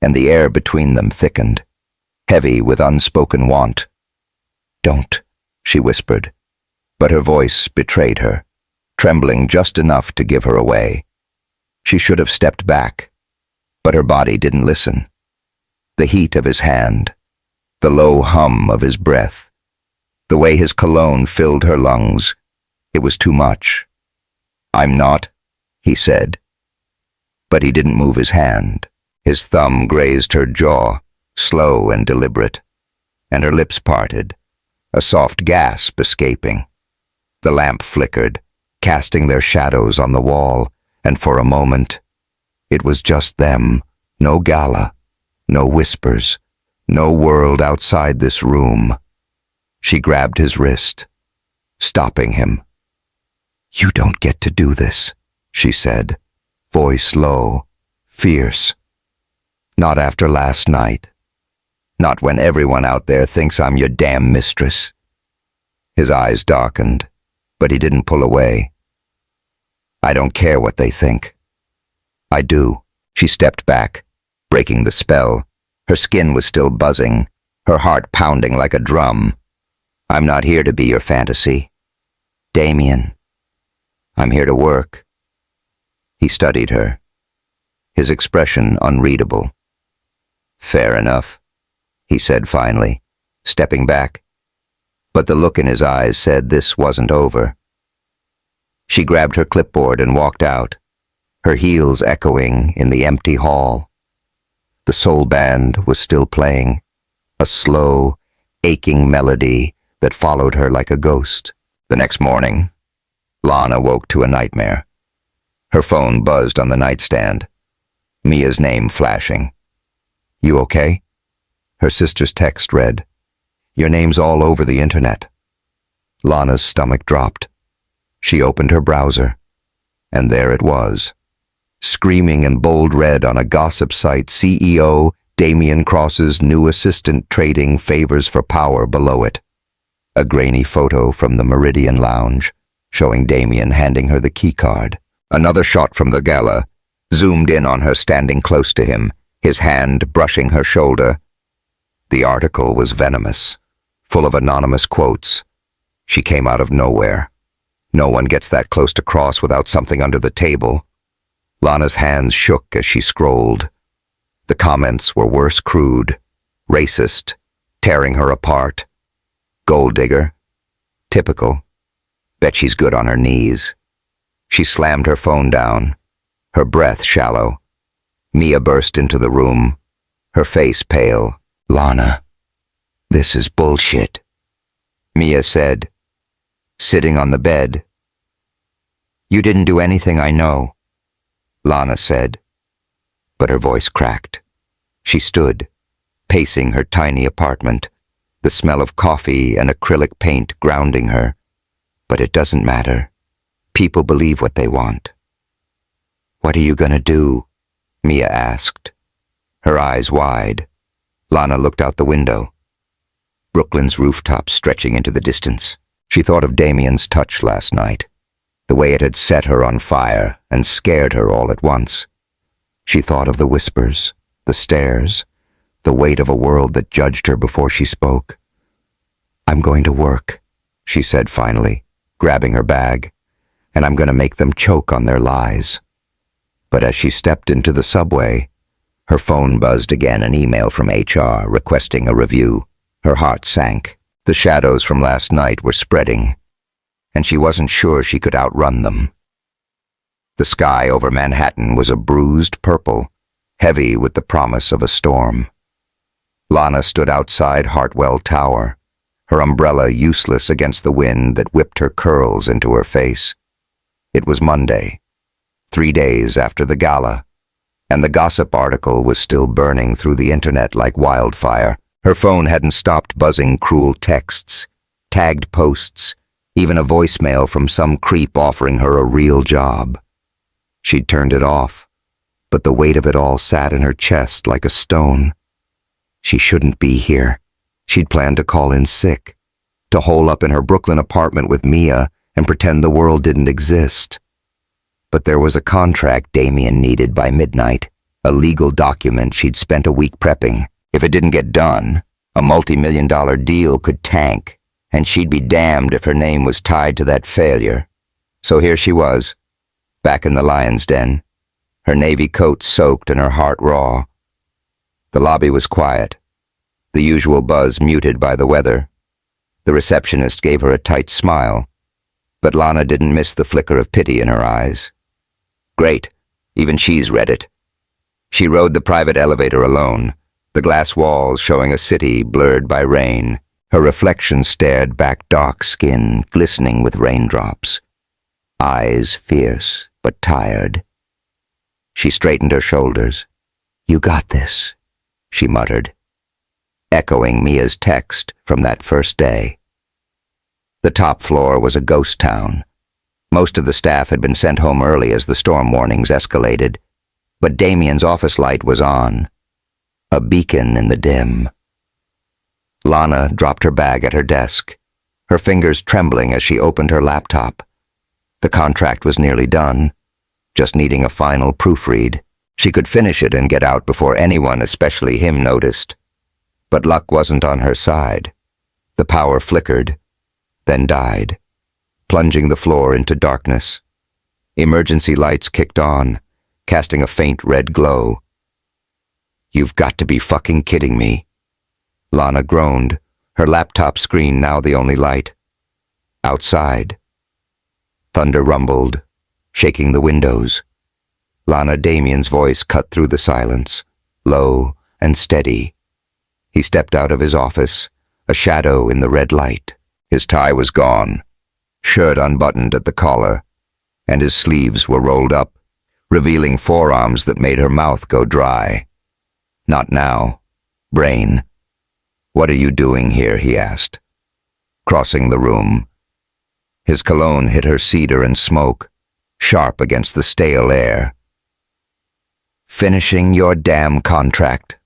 and the air between them thickened, heavy with unspoken want. "Don't," she whispered, but her voice betrayed her, trembling just enough to give her away. She should have stepped back, but her body didn't listen. The heat of his hand, the low hum of his breath, the way his cologne filled her lungs, it was too much. "I'm not," he said. But he didn't move his hand. His thumb grazed her jaw, slow and deliberate, and her lips parted, a soft gasp escaping. The lamp flickered, casting their shadows on the wall, and for a moment, it was just them, no gala, no whispers, no world outside this room. She grabbed his wrist, stopping him. "You don't get to do this," she said, voice low, fierce. "Not after last night. Not when everyone out there thinks I'm your damn mistress." His eyes darkened, but he didn't pull away. "I don't care what they think." "I do." She stepped back, breaking the spell. Her skin was still buzzing, her heart pounding like a drum. "I'm not here to be your fantasy, Damien. I'm here to work." He studied her, his expression unreadable. "Fair enough," he said finally, stepping back. But the look in his eyes said this wasn't over. She grabbed her clipboard and walked out, her heels echoing in the empty hall. The soul band was still playing, a slow, aching melody that followed her like a ghost. The next morning, Lana woke to a nightmare. Her phone buzzed on the nightstand, Mia's name flashing. "You okay?" Her sister's text read, "Your name's all over the internet." Lana's stomach dropped. She opened her browser, and there it was, screaming in bold red on a gossip site, CEO Damien Cross's new assistant trading favors for power below it. A grainy photo from the Meridian Lounge, showing Damien handing her the keycard. Another shot from the gala, zoomed in on her standing close to him, his hand brushing her shoulder. The article was venomous, full of anonymous quotes. She came out of nowhere. No one gets that close to Cross without something under the table. Lana's hands shook as she scrolled. The comments were worse crude, racist, tearing her apart. Gold digger. Typical. Bet she's good on her knees. She slammed her phone down, her breath shallow. Mia burst into the room, her face pale. "Lana, this is bullshit," Mia said, sitting on the bed. "You didn't do anything, I know," Lana said, but her voice cracked. She stood, pacing her tiny apartment, the smell of coffee and acrylic paint grounding her. "But it doesn't matter. People believe what they want." "What are you gonna do?" Mia asked, her eyes wide. Lana looked out the window, Brooklyn's rooftop stretching into the distance. She thought of Damien's touch last night, the way it had set her on fire and scared her all at once. She thought of the whispers, the stares, the weight of a world that judged her before she spoke. "I'm going to work," she said finally, grabbing her bag, "and I'm going to make them choke on their lies." But as she stepped into the subway, her phone buzzed again, an email from HR requesting a review. Her heart sank. The shadows from last night were spreading, and she wasn't sure she could outrun them. The sky over Manhattan was a bruised purple, heavy with the promise of a storm. Lana stood outside Hartwell Tower, her umbrella useless against the wind that whipped her curls into her face. It was Monday, 3 days after the gala, and the gossip article was still burning through the internet like wildfire. Her phone hadn't stopped buzzing cruel texts, tagged posts, even a voicemail from some creep offering her a real job. She'd turned it off, but the weight of it all sat in her chest like a stone. She shouldn't be here. She'd planned to call in sick, to hole up in her Brooklyn apartment with Mia and pretend the world didn't exist. But there was a contract Damien needed by midnight, a legal document she'd spent a week prepping. If it didn't get done, a multi-million-dollar deal could tank, and she'd be damned if her name was tied to that failure. So here she was, back in the lion's den, her navy coat soaked and her heart raw. The lobby was quiet, the usual buzz muted by the weather. The receptionist gave her a tight smile, but Lana didn't miss the flicker of pity in her eyes. Great, even she's read it. She rode the private elevator alone, the glass walls showing a city blurred by rain. Her reflection stared back dark skin, glistening with raindrops. Eyes fierce, but tired. She straightened her shoulders. "You got this," she muttered, echoing Mia's text from that first day. The top floor was a ghost town. Most of the staff had been sent home early as the storm warnings escalated, but Damien's office light was on, a beacon in the dim. Lana dropped her bag at her desk, her fingers trembling as she opened her laptop. The contract was nearly done, just needing a final proofread. She could finish it and get out before anyone, especially him, noticed. But luck wasn't on her side. The power flickered, then died, plunging the floor into darkness. Emergency lights kicked on, casting a faint red glow. "You've got to be fucking kidding me," Lana groaned, her laptop screen now the only light. Outside, thunder rumbled, shaking the windows. Damien's voice cut through the silence, low and steady. He stepped out of his office, a shadow in the red light. His tie was gone, shirt unbuttoned at the collar, and his sleeves were rolled up, revealing forearms that made her mouth go dry. "Not now, Brain. What are you doing here?" he asked, crossing the room. His cologne hit her cedar and smoke, sharp against the stale air. "Finishing your damn contract,"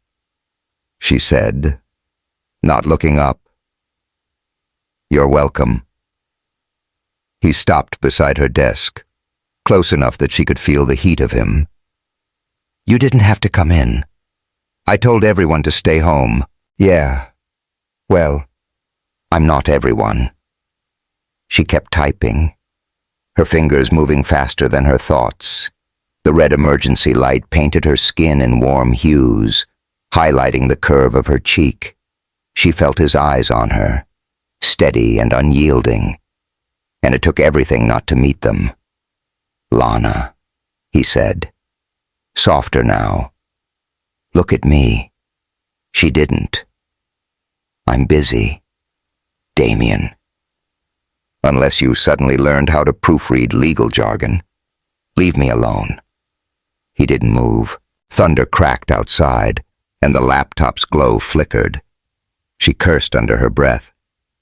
she said, not looking up. "You're welcome." He stopped beside her desk, close enough that she could feel the heat of him. "You didn't have to come in. I told everyone to stay home." "Yeah. Well, I'm not everyone." She kept typing, her fingers moving faster than her thoughts. The red emergency light painted her skin in warm hues, highlighting the curve of her cheek. She felt his eyes on her, steady and unyielding, and it took everything not to meet them. "Lana," he said, softer now. "Look at me." She didn't. "I'm busy, Damien." "Unless you suddenly learned how to proofread legal jargon. Leave me alone." He didn't move. Thunder cracked outside, and the laptop's glow flickered. She cursed under her breath,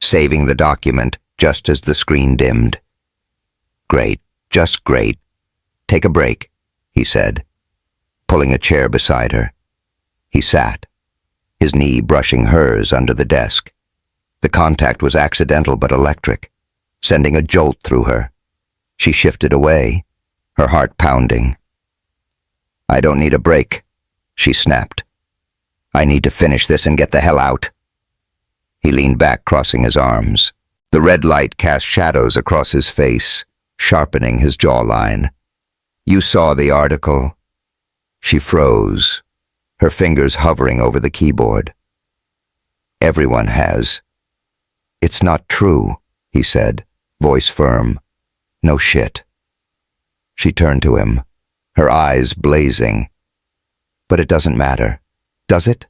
saving the document just as the screen dimmed. "Great, just great. Take a break," he said, pulling a chair beside her. He sat, his knee brushing hers under the desk. The contact was accidental but electric, sending a jolt through her. She shifted away, her heart pounding. "I don't need a break," she snapped. "I need to finish this and get the hell out." He leaned back, crossing his arms. The red light cast shadows across his face, sharpening his jawline. "You saw the article." She froze, her fingers hovering over the keyboard. "Everyone has." "It's not true," he said, voice firm. "No shit." She turned to him, her eyes blazing. "But it doesn't matter, does it?"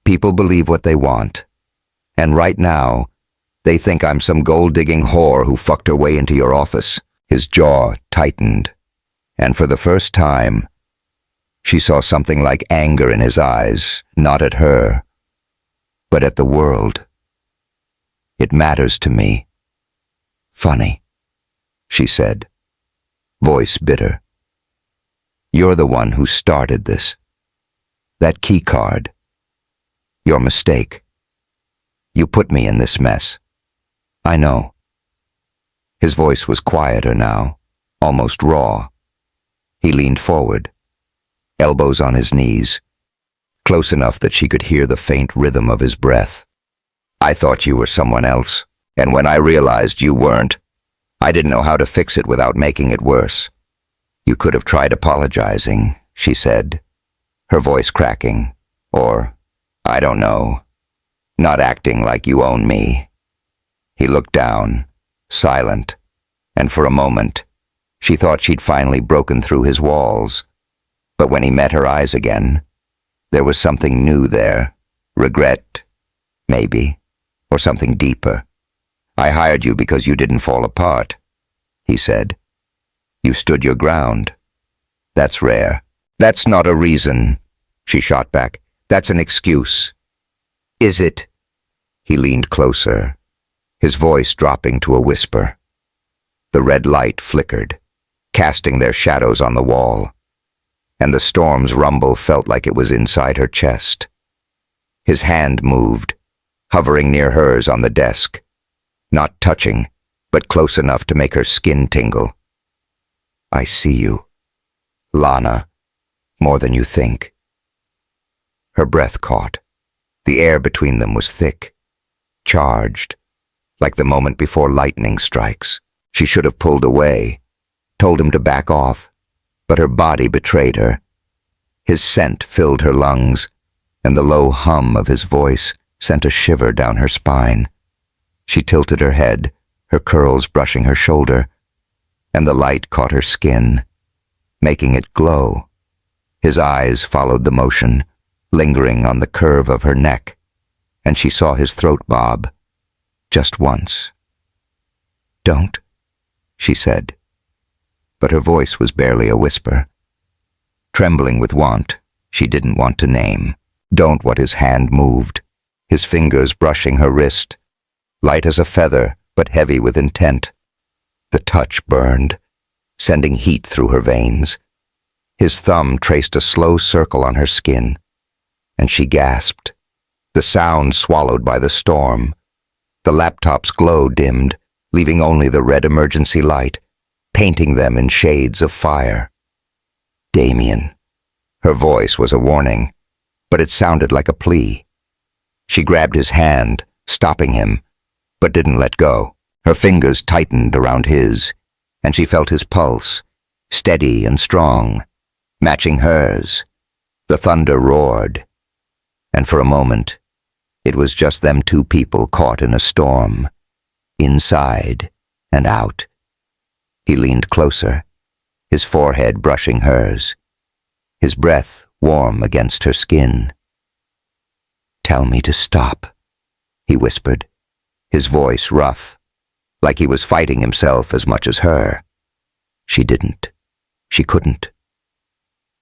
People believe what they want. And right now, they think I'm some gold-digging whore who fucked her way into your office. His jaw tightened, and for the first time, she saw something like anger in his eyes, not at her, but at the world. It matters to me. Funny, she said, voice bitter. You're the one who started this. That key card. Your mistake. You put me in this mess. I know. His voice was quieter now, almost raw. He leaned forward, elbows on his knees, close enough that she could hear the faint rhythm of his breath. I thought you were someone else, and when I realized you weren't, I didn't know how to fix it without making it worse. You could have tried apologizing, she said, her voice cracking, or, I don't know, not acting like you own me. He looked down, silent, and for a moment, she thought she'd finally broken through his walls. But when he met her eyes again, there was something new there. Regret, maybe, or something deeper. I hired you because you didn't fall apart, he said. You stood your ground. That's rare. That's not a reason, she shot back. That's an excuse. Is it? He leaned closer, his voice dropping to a whisper. The red light flickered, casting their shadows on the wall, and the storm's rumble felt like it was inside her chest. His hand moved, hovering near hers on the desk, not touching, but close enough to make her skin tingle. I see you, Lana, more than you think. Her breath caught. The air between them was thick, charged, like the moment before lightning strikes. She should have pulled away, told him to back off, but her body betrayed her. His scent filled her lungs, and the low hum of his voice sent a shiver down her spine. She tilted her head, her curls brushing her shoulder, and the light caught her skin, making it glow. His eyes followed the motion, lingering on the curve of her neck, and she saw his throat bob, just once. Don't, she said, but her voice was barely a whisper. Trembling with want, she didn't want to name. Don't what his hand moved, his fingers brushing her wrist, light as a feather, but heavy with intent. The touch burned, sending heat through her veins. His thumb traced a slow circle on her skin, and she gasped, the sound swallowed by the storm. The laptop's glow dimmed, leaving only the red emergency light, painting them in shades of fire. Damien. Her voice was a warning, but it sounded like a plea. She grabbed his hand, stopping him, but didn't let go. Her fingers tightened around his, and she felt his pulse, steady and strong, matching hers. The thunder roared, and for a moment, it was just them two people caught in a storm, inside and out. He leaned closer, his forehead brushing hers, his breath warm against her skin. Tell me to stop, he whispered, his voice rough, like he was fighting himself as much as her. She didn't. She couldn't.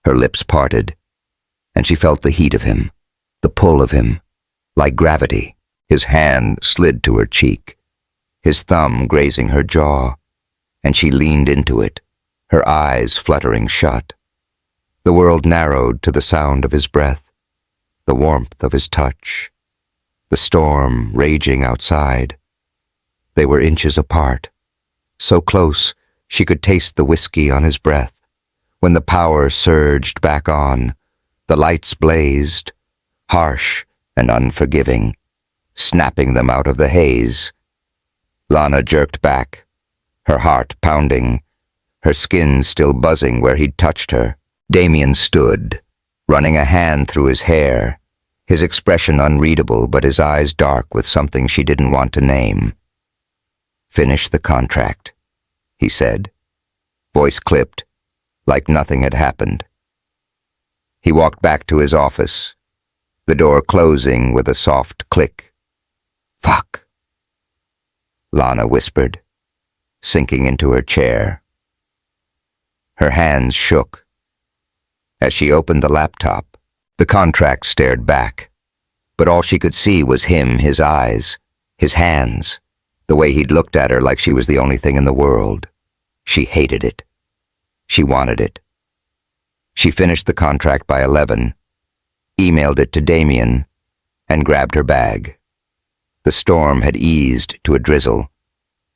Her lips parted, and she felt the heat of him, the pull of him, like gravity. His hand slid to her cheek, his thumb grazing her jaw, and she leaned into it, her eyes fluttering shut. The world narrowed to the sound of his breath, the warmth of his touch, the storm raging outside. They were inches apart, so close she could taste the whiskey on his breath. When the power surged back on, the lights blazed, harsh and unforgiving, snapping them out of the haze. Lana jerked back, her heart pounding, her skin still buzzing where he'd touched her. Damien stood, running a hand through his hair, his expression unreadable but his eyes dark with something she didn't want to name. Finish the contract, he said, voice clipped, like nothing had happened. He walked back to his office, the door closing with a soft click. "Fuck," Lana whispered, sinking into her chair. Her hands shook. As she opened the laptop, the contract stared back, but all she could see was him, his eyes, his hands, the way he'd looked at her like she was the only thing in the world. She hated it. She wanted it. She finished the contract by 11, emailed it to Damien, and grabbed her bag. The storm had eased to a drizzle,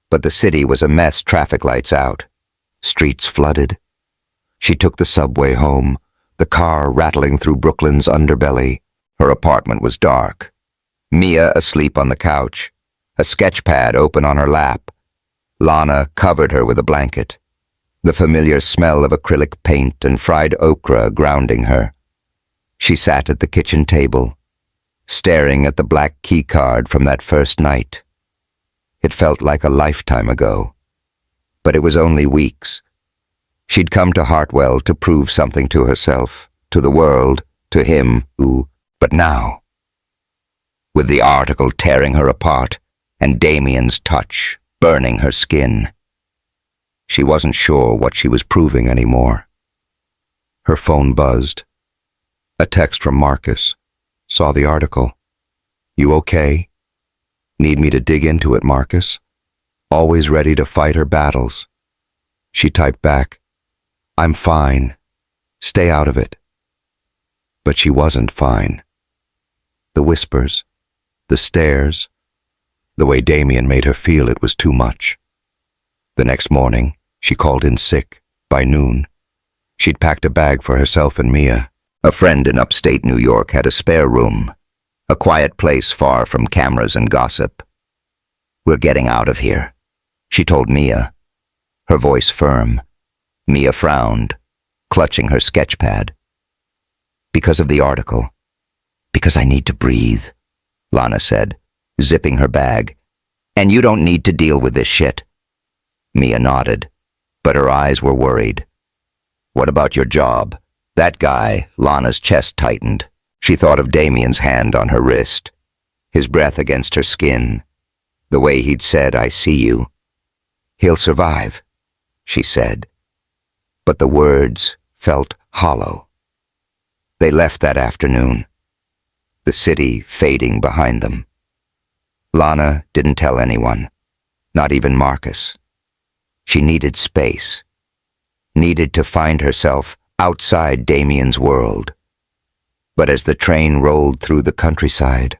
but the city was a mess, traffic lights out, streets flooded. She took the subway home, the car rattling through Brooklyn's underbelly. Her apartment was dark. Mia asleep on the couch, a sketch pad open on her lap. Lana covered her with a blanket, the familiar smell of acrylic paint and fried okra grounding her. She sat at the kitchen table, staring at the black key card from that first night. It felt like a lifetime ago, but it was only weeks. She'd come to Hartwell to prove something to herself, to the world, to him who, but now, with the article tearing her apart and Damien's touch burning her skin, she wasn't sure what she was proving anymore. Her phone buzzed. A text from Marcus. Saw the article. "You okay? Need me to dig into it, Marcus? Always ready to fight her battles." She typed back, "I'm fine. Stay out of it." But she wasn't fine. The whispers, the stares, the way Damien made her feel it was too much. The next morning, she called in sick. By noon, she'd packed a bag for herself and Mia. A friend in upstate New York had a spare room, a quiet place far from cameras and gossip. "We're getting out of here," she told Mia, her voice firm. Mia frowned, clutching her sketch pad. "Because of the article. Because I need to breathe," Lana said, zipping her bag. "And you don't need to deal with this shit." Mia nodded, but her eyes were worried. "What about your job?" "That guy," Lana's chest tightened. She thought of Damien's hand on her wrist, his breath against her skin, the way he'd said, "I see you." "He'll survive," she said. But the words felt hollow. They left that afternoon, the city fading behind them. Lana didn't tell anyone, not even Marcus. She needed space, needed to find herself outside Damien's world. But as the train rolled through the countryside,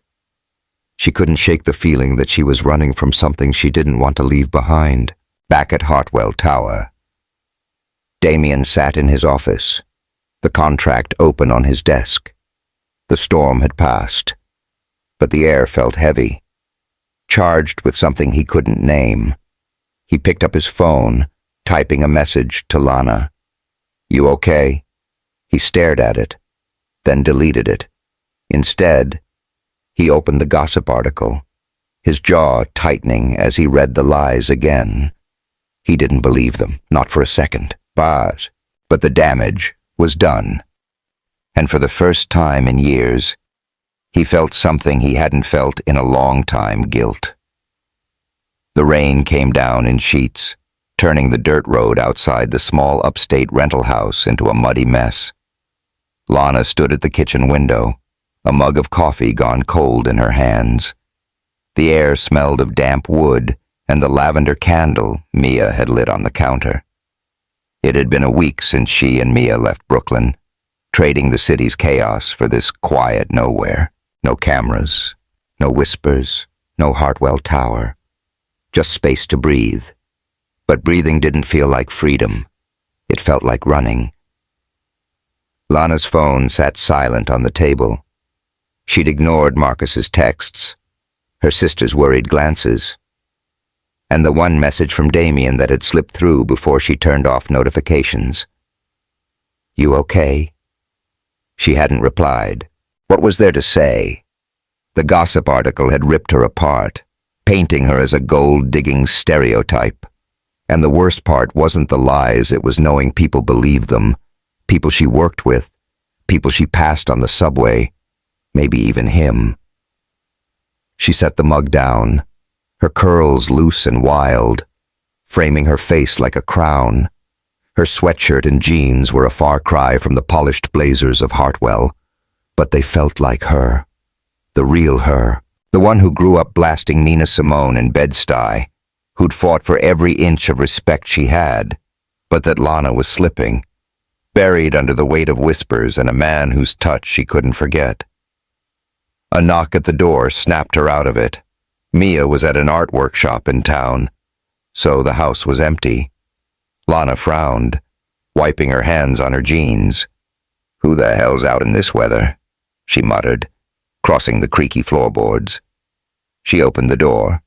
she couldn't shake the feeling that she was running from something she didn't want to leave behind. Back at Hartwell Tower, Damien sat in his office, the contract open on his desk. The storm had passed, but the air felt heavy, charged with something he couldn't name. He picked up his phone, typing a message to Lana. "You okay?" He stared at it, then deleted it. Instead, he opened the gossip article, his jaw tightening as he read the lies again. He didn't believe them, not for a second. But the damage was done. And for the first time in years, he felt something he hadn't felt in a long time: guilt. The rain came down in sheets, turning the dirt road outside the small upstate rental house into a muddy mess. Lana stood at the kitchen window, a mug of coffee gone cold in her hands. The air smelled of damp wood and the lavender candle Mia had lit on the counter. It had been a week since she and Mia left Brooklyn, trading the city's chaos for this quiet nowhere. No cameras, no whispers, no Hartwell Tower. Just space to breathe. But breathing didn't feel like freedom. It felt like running. Lana's phone sat silent on the table. She'd ignored Marcus's texts, her sister's worried glances, and the one message from Damien that had slipped through before she turned off notifications. "You okay?" She hadn't replied. What was there to say? The gossip article had ripped her apart, painting her as a gold-digging stereotype. And the worst part wasn't the lies, it was knowing people believed them, people she worked with, people she passed on the subway. maybe even him. She set the mug down, her curls loose and wild, framing her face like a crown. Her sweatshirt and jeans were a far cry from the polished blazers of Hartwell, but they felt like her, the real her, the one who grew up blasting Nina Simone in Bed-Stuy, who'd fought for every inch of respect she had, but that Lana was slipping, buried under the weight of whispers and a man whose touch she couldn't forget. A knock at the door snapped her out of it. Mia was at an art workshop in town, so the house was empty. Lana frowned, wiping her hands on her jeans. "Who the hell's out in this weather?" she muttered, crossing the creaky floorboards. She opened the door,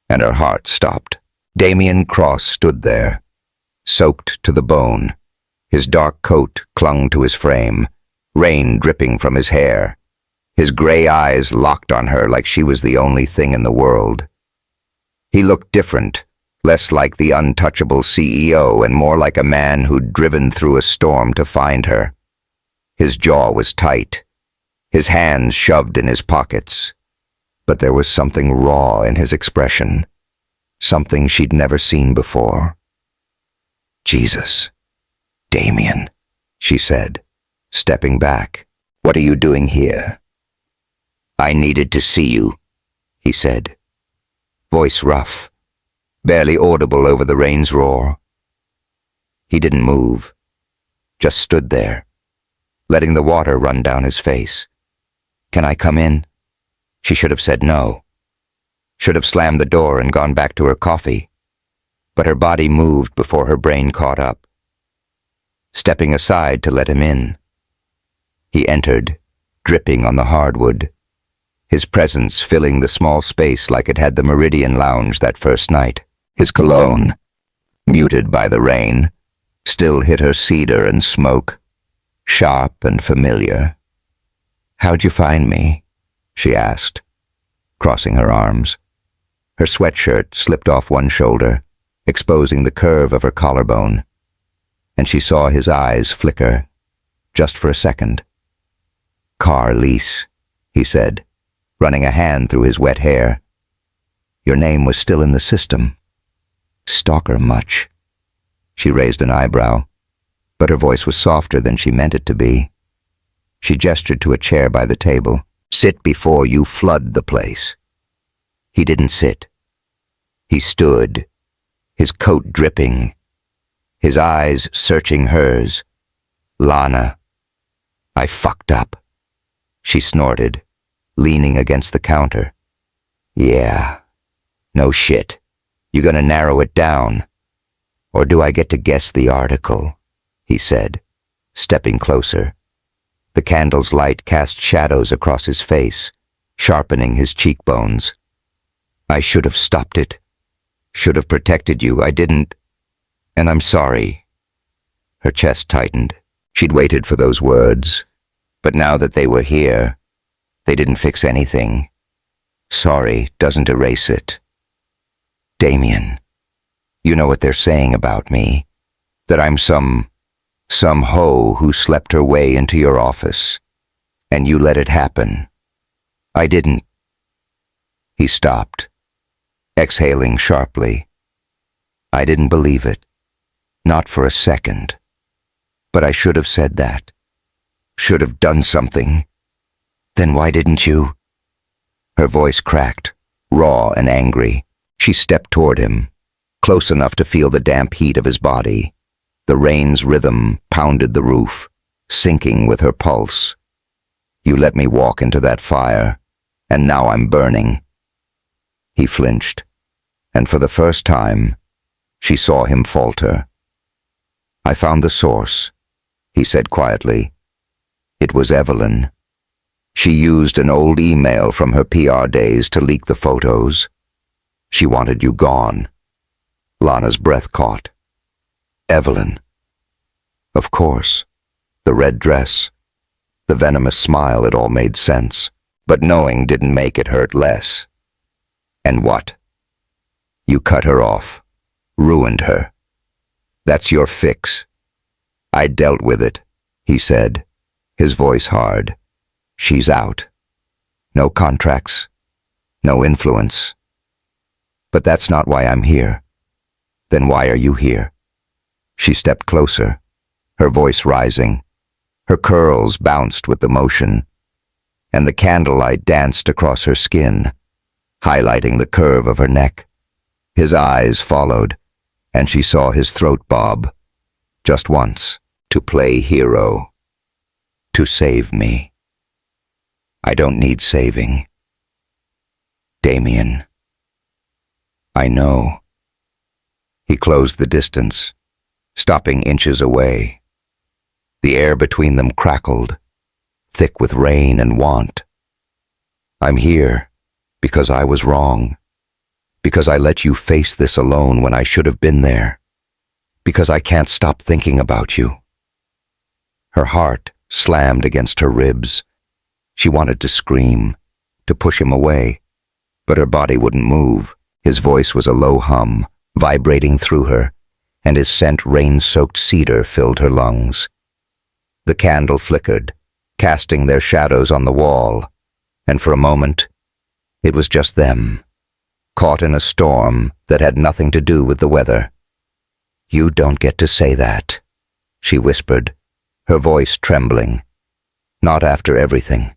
and her heart stopped. Damien Cross stood there, soaked to the bone. His dark coat clung to his frame, rain dripping from his hair. His gray eyes locked on her like she was the only thing in the world. He looked different, less like the untouchable CEO and more like a man who'd driven through a storm to find her. His jaw was tight, his hands shoved in his pockets, but there was something raw in his expression, something she'd never seen before. "Jesus, Damien," she said, stepping back. "What are you doing here?" "I needed to see you," he said, voice rough, barely audible over the rain's roar. He didn't move, just stood there, letting the water run down his face. "Can I come in?" She should have said no, should have slammed the door and gone back to her coffee, but her body moved before her brain caught up. Stepping aside to let him in, he entered, dripping on the hardwood, his presence filling the small space like it had the Meridian Lounge that first night. His cologne, muted by the rain, still hit her cedar and smoke, sharp and familiar. "How'd you find me?" she asked, crossing her arms. Her sweatshirt slipped off one shoulder, exposing the curve of her collarbone, and she saw his eyes flicker, just for a second. "Car lease," he said, running a hand through his wet hair. "Your name was still in the system. Stalker much?" She raised an eyebrow, but her voice was softer than she meant it to be. She gestured to a chair by the table. "Sit before you flood the place." He didn't sit. He stood, his coat dripping, his eyes searching hers. "Lana, I fucked up," she snorted, leaning against the counter. "Yeah, no shit. You gonna narrow it down? Or do I get to guess the article?" he said, stepping closer. The candle's light cast shadows across his face, sharpening his cheekbones. "I should have stopped it. Should have protected you. I didn't. And I'm sorry." Her chest tightened. She'd waited for those words, but now that they were here, they didn't fix anything. Sorry doesn't erase it. "Damien, you know what they're saying about me, that I'm some hoe who slept her way into your office, and you let it happen. I didn't." He stopped, exhaling sharply. "I didn't believe it, not for a second. But I should have said that. Should have done something. Then why didn't you?" Her voice cracked, raw and angry. She stepped toward him, close enough to feel the damp heat of his body. The rain's rhythm pounded the roof, sinking with her pulse. "You let me walk into that fire, and now I'm burning." He flinched, and for the first time, she saw him falter. "I found the source," he said quietly. "It was Evelyn. She used an old email from her PR days to leak the photos. She wanted you gone." Lana's breath caught. Evelyn. Of course. The red dress. The venomous smile, it all made sense. But knowing didn't make it hurt less. "And what?" "You cut her off. Ruined her. That's your fix." "I dealt with it," he said, his voice hard. "She's out. No contracts, no influence. But that's not why I'm here. Then why are you here? She stepped closer, her voice rising. Her curls bounced with the motion, and the candlelight danced across her skin, highlighting the curve of her neck. His eyes followed, and she saw his throat bob. Just once, to play hero. To save me. I don't need saving. Damien. I know. He closed the distance, stopping inches away. The air between them crackled, thick with rain and want. I'm here because I was wrong, because I let you face this alone when I should have been there, because I can't stop thinking about you. Her heart slammed against her ribs. She wanted to scream, to push him away, but her body wouldn't move. His voice was a low hum, vibrating through her, and his scent rain-soaked cedar filled her lungs. The candle flickered, casting their shadows on the wall, and for a moment, it was just them, caught in a storm that had nothing to do with the weather. You don't get to say that, she whispered, her voice trembling. Not after everything.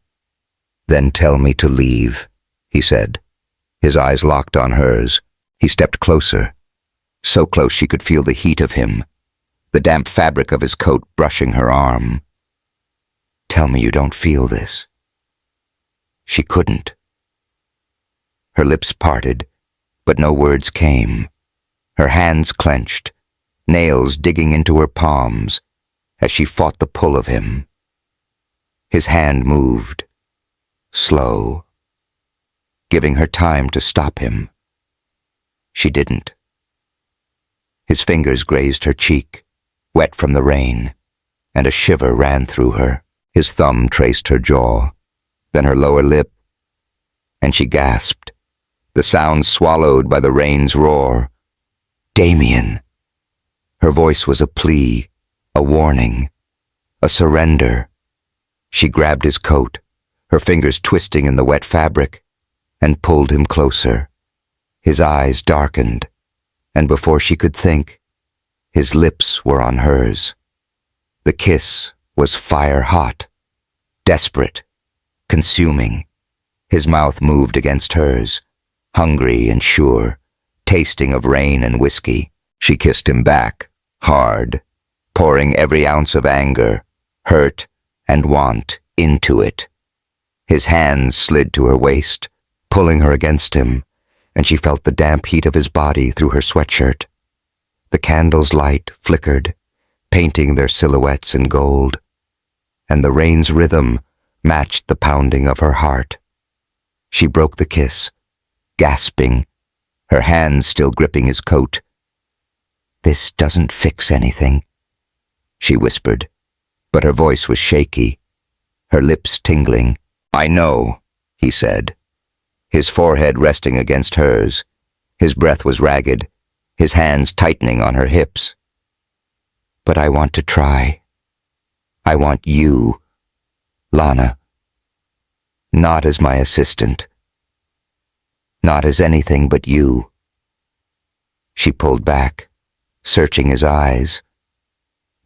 Then tell me to leave, he said. His eyes locked on hers. He stepped closer, so close she could feel the heat of him, the damp fabric of his coat brushing her arm. Tell me you don't feel this. She couldn't. Her lips parted, but no words came. Her hands clenched, nails digging into her palms as she fought the pull of him. His hand moved, slow, giving her time to stop him. She didn't. His fingers grazed her cheek, wet from the rain, and a shiver ran through her. His thumb traced her jaw, then her lower lip, and she gasped, the sound swallowed by the rain's roar. Damien! Her voice was a plea, a warning, a surrender. She grabbed his coat, her fingers twisting in the wet fabric, and pulled him closer. His eyes darkened, and before she could think, his lips were on hers. The kiss was fire-hot, desperate, consuming. His mouth moved against hers, hungry and sure, tasting of rain and whiskey. She kissed him back, hard, pouring every ounce of anger, hurt, and want into it. His hands slid to her waist, pulling her against him, and she felt the damp heat of his body through her sweatshirt. The candle's light flickered, painting their silhouettes in gold, and the rain's rhythm matched the pounding of her heart. She broke the kiss, gasping, her hands still gripping his coat. This doesn't fix anything, she whispered, but her voice was shaky, her lips tingling. I know, he said, his forehead resting against hers. His breath was ragged, his hands tightening on her hips. But I want to try. I want you, Lana. Not as my assistant. Not as anything but you. She pulled back, searching his eyes.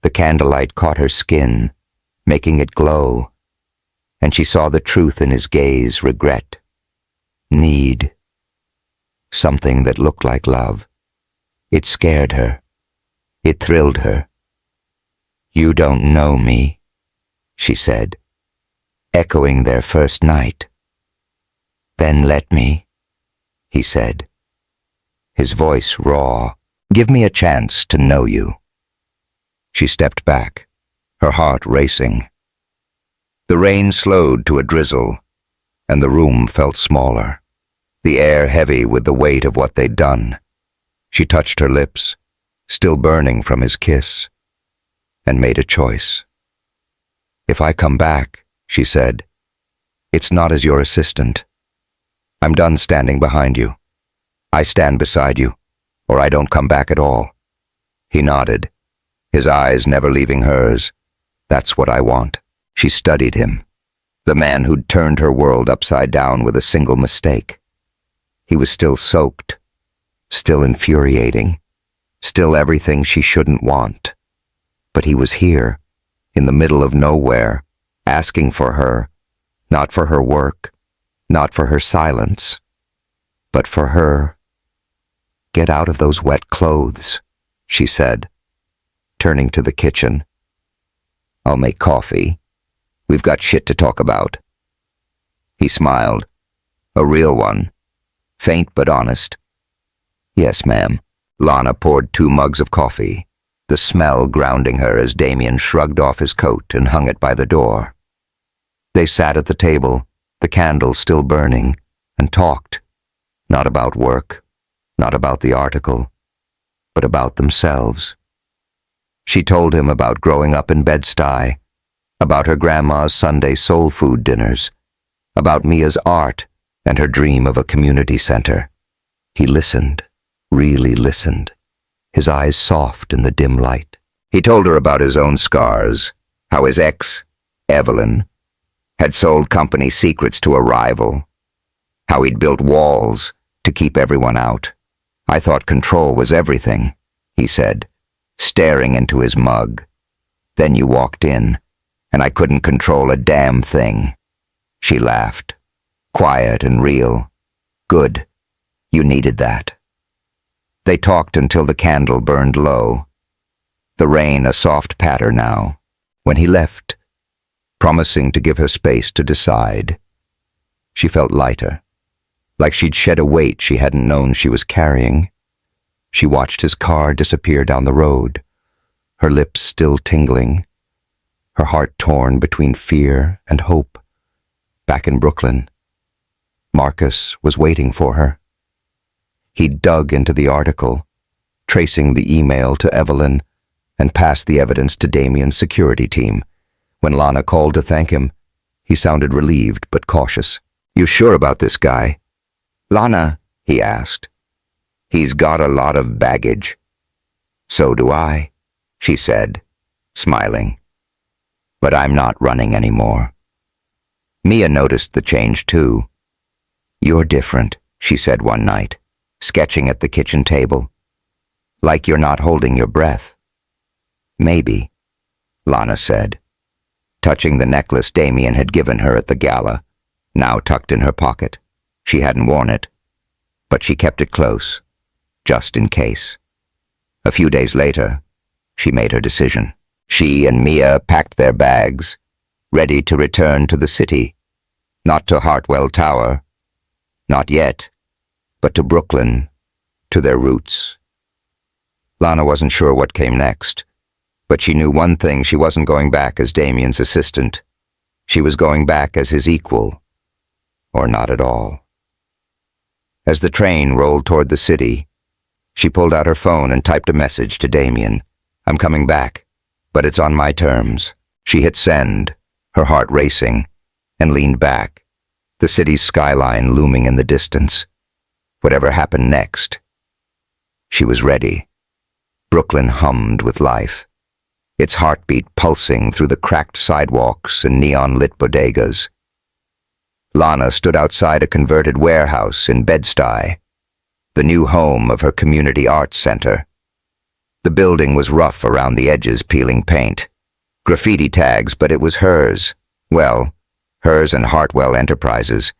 The candlelight caught her skin, making it glow, and she saw the truth in his gaze, regret, need, something that looked like love. It scared her. It thrilled her. You don't know me, she said, echoing their first night. Then let me, he said, his voice raw. Give me a chance to know you. She stepped back, her heart racing. The rain slowed to a drizzle, and the room felt smaller, the air heavy with the weight of what they'd done. She touched her lips, still burning from his kiss, and made a choice. If I come back, she said, it's not as your assistant. I'm done standing behind you. I stand beside you, or I don't come back at all. He nodded, his eyes never leaving hers. That's what I want. She studied him. The man who'd turned her world upside down with a single mistake. He was still soaked, still infuriating, still everything she shouldn't want. But he was here, in the middle of nowhere, asking for her, not for her work, not for her silence, but for her. "Get out of those wet clothes," she said, turning to the kitchen. "I'll make coffee. We've got shit to talk about." He smiled, a real one, faint but honest. "Yes, ma'am." Lana poured 2 mugs of coffee, the smell grounding her as Damien shrugged off his coat and hung it by the door. They sat at the table, the candle still burning, and talked, not about work, not about the article, but about themselves. She told him about growing up in Bed-Stuy, about her grandma's Sunday soul food dinners, about Mia's art and her dream of a community center. He listened, really listened, his eyes soft in the dim light. He told her about his own scars, how his ex, Evelyn, had sold company secrets to a rival, how he'd built walls to keep everyone out. "I thought control was everything," he said, staring into his mug. "Then you walked in, and I couldn't control a damn thing." She laughed, quiet and real. "Good. You needed that." They talked until the candle burned low, the rain a soft patter now. When he left, promising to give her space to decide, she felt lighter, like she'd shed a weight she hadn't known she was carrying. She watched his car disappear down the road, her lips still tingling, her heart torn between fear and hope. Back in Brooklyn, Marcus was waiting for her. He'd dug into the article, tracing the email to Evelyn, and passed the evidence to Damien's security team. When Lana called to thank him, he sounded relieved but cautious. "You sure about this guy?" "Lana," he asked. "He's got a lot of baggage." "So do I," she said, smiling. "But I'm not running anymore." Mia noticed the change too. "You're different," she said one night, sketching at the kitchen table. "Like you're not holding your breath." "Maybe," Lana said, touching the necklace Damien had given her at the gala, now tucked in her pocket. She hadn't worn it, but she kept it close, just in case. A few days later, she made her decision. She and Mia packed their bags, ready to return to the city, not to Hartwell Tower, not yet, but to Brooklyn, to their roots. Lana wasn't sure what came next, but she knew one thing: she wasn't going back as Damien's assistant. She was going back as his equal, or not at all. As the train rolled toward the city, she pulled out her phone and typed a message to Damien. "I'm coming back, but it's on my terms." She hit send, her heart racing, and leaned back, the city's skyline looming in the distance. Whatever happened next, she was ready. Brooklyn hummed with life, its heartbeat pulsing through the cracked sidewalks and neon-lit bodegas. Lana stood outside a converted warehouse in Bed-Stuy, the new home of her community arts center. The building was rough around the edges, peeling paint. Graffiti tags, but it was hers. Well, hers and Hartwell Enterprises,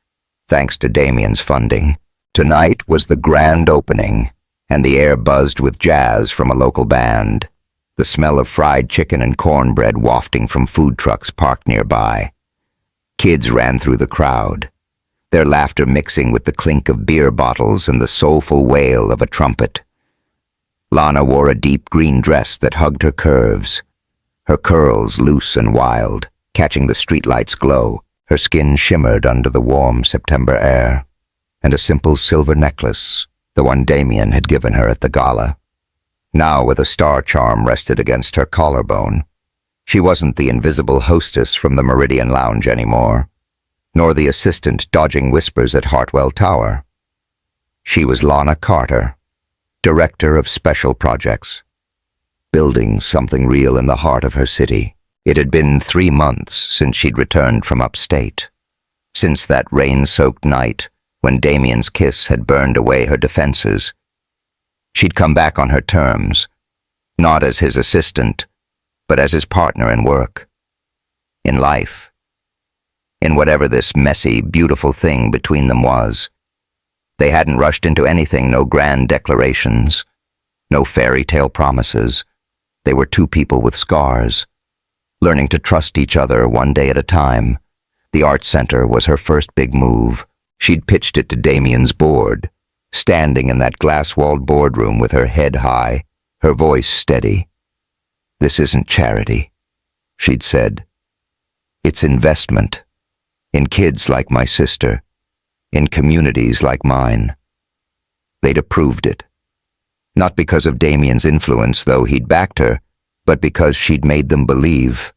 thanks to Damien's funding. Tonight was the grand opening, and the air buzzed with jazz from a local band, the smell of fried chicken and cornbread wafting from food trucks parked nearby. Kids ran through the crowd, their laughter mixing with the clink of beer bottles and the soulful wail of a trumpet. Lana wore a deep green dress that hugged her curves, her curls loose and wild, catching the streetlight's glow. Her skin shimmered under the warm September air, and a simple silver necklace, the one Damien had given her at the gala, now with a star charm rested against her collarbone. She wasn't the invisible hostess from the Meridian Lounge anymore, nor the assistant dodging whispers at Hartwell Tower. She was Lana Carter, Director of Special Projects, building something real in the heart of her city. It had been 3 months since she'd returned from upstate, since that rain-soaked night when Damien's kiss had burned away her defenses. She'd come back on her terms, not as his assistant, but as his partner in work, in life, in whatever this messy, beautiful thing between them was. They hadn't rushed into anything, no grand declarations, no fairy tale promises. They were two people with scars, learning to trust each other one day at a time. The art center was her first big move. She'd pitched it to Damien's board, standing in that glass-walled boardroom with her head high, her voice steady. "This isn't charity," she'd said. "It's investment. In kids like my sister. In communities like mine." They'd approved it. Not because of Damien's influence, though he'd backed her, but because she'd made them believe.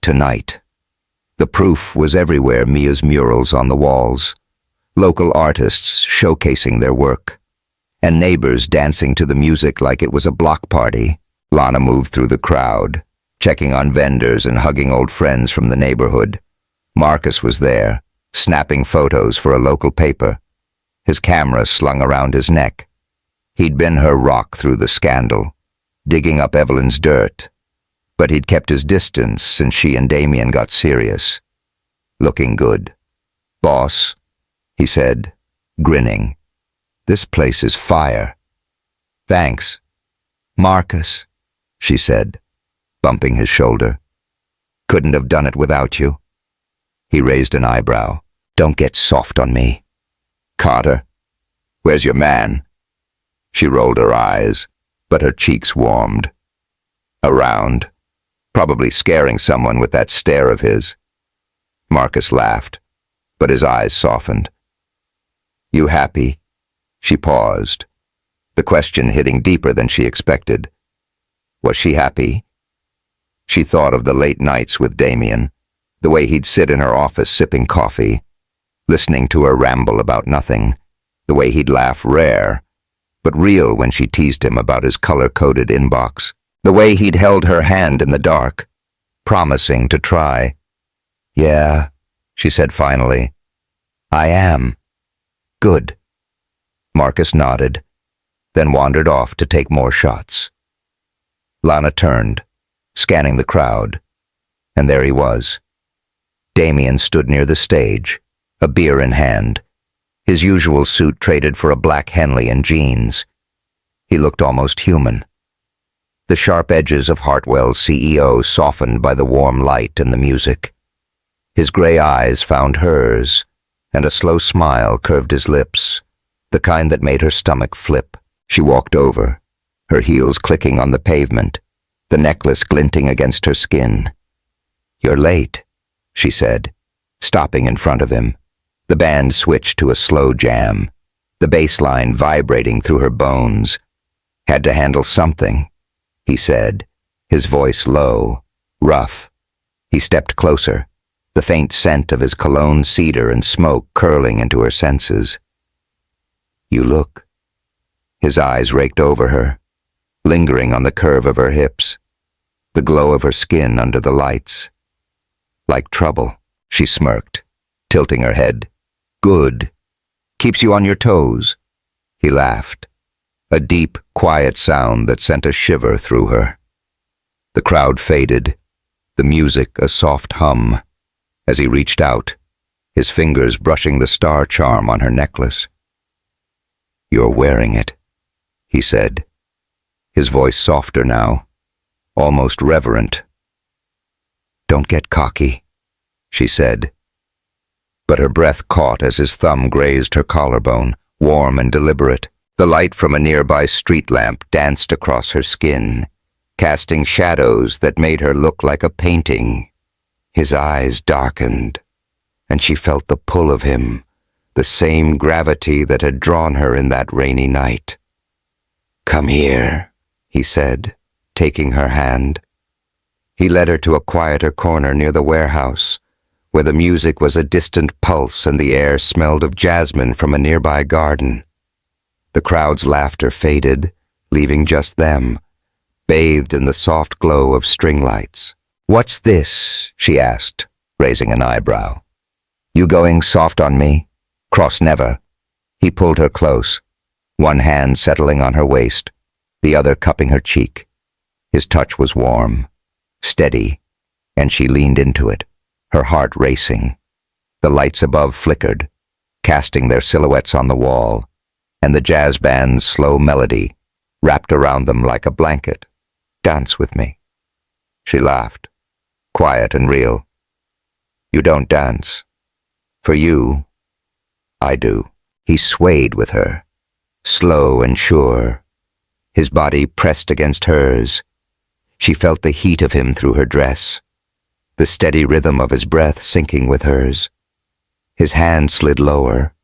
Tonight. The proof was everywhere, Mia's murals on the walls, local artists showcasing their work, and neighbors dancing to the music like it was a block party. Lana moved through the crowd, checking on vendors and hugging old friends from the neighborhood. Marcus was there, snapping photos for a local paper, his camera slung around his neck. He'd been her rock through the scandal, digging up Evelyn's dirt, but he'd kept his distance since she and Damien got serious. "Looking good. Boss," he said, grinning. "This place is fire." "Thanks." "Marcus," she said, bumping his shoulder. "Couldn't have done it without you." He raised an eyebrow. "Don't get soft on me." "Carter, where's your man?" She rolled her eyes, but her cheeks warmed. "Around. Probably scaring someone with that stare of his." Marcus laughed, but his eyes softened. "You happy?" She paused, the question hitting deeper than she expected. Was she happy? She thought of the late nights with Damien, the way he'd sit in her office sipping coffee, listening to her ramble about nothing, the way he'd laugh rare, but real when she teased him about his color-coded inbox, the way he'd held her hand in the dark, promising to try. "Yeah," she said finally. "I am." "Good." Marcus nodded, then wandered off to take more shots. Lana turned, scanning the crowd, and there he was. Damien stood near the stage, a beer in hand, his usual suit traded for a black Henley and jeans. He looked almost human. The sharp edges of Hartwell's CEO softened by the warm light and the music. His gray eyes found hers, and a slow smile curved his lips, the kind that made her stomach flip. She walked over, her heels clicking on the pavement, the necklace glinting against her skin. "You're late," she said, stopping in front of him. The band switched to a slow jam, the bass line vibrating through her bones. "Had to handle something," he said, his voice low, rough. He stepped closer, the faint scent of his cologne cedar and smoke curling into her senses. "You look." His eyes raked over her, lingering on the curve of her hips, the glow of her skin under the lights. "Like trouble," she smirked, tilting her head. "Good. Keeps you on your toes." He laughed, a deep, quiet sound that sent a shiver through her. The crowd faded, the music a soft hum, as he reached out, his fingers brushing the star charm on her necklace. "You're wearing it," he said, his voice softer now, almost reverent. "Don't get cocky," she said. But her breath caught as his thumb grazed her collarbone, warm and deliberate. The light from a nearby street lamp danced across her skin, casting shadows that made her look like a painting. His eyes darkened, and she felt the pull of him, the same gravity that had drawn her in that rainy night. "Come here," he said, taking her hand. He led her to a quieter corner near the warehouse, where the music was a distant pulse and the air smelled of jasmine from a nearby garden. The crowd's laughter faded, leaving just them, bathed in the soft glow of string lights. "What's this?" she asked, raising an eyebrow. "You going soft on me? Cross never." He pulled her close, one hand settling on her waist, the other cupping her cheek. His touch was warm, steady, and she leaned into it, her heart racing. The lights above flickered, casting their silhouettes on the wall, and the jazz band's slow melody wrapped around them like a blanket. "Dance with me." She laughed, quiet and real. "You don't dance. For you, I do." He swayed with her, slow and sure, his body pressed against hers. She felt the heat of him through her dress, the steady rhythm of his breath syncing with hers. His hand slid lower,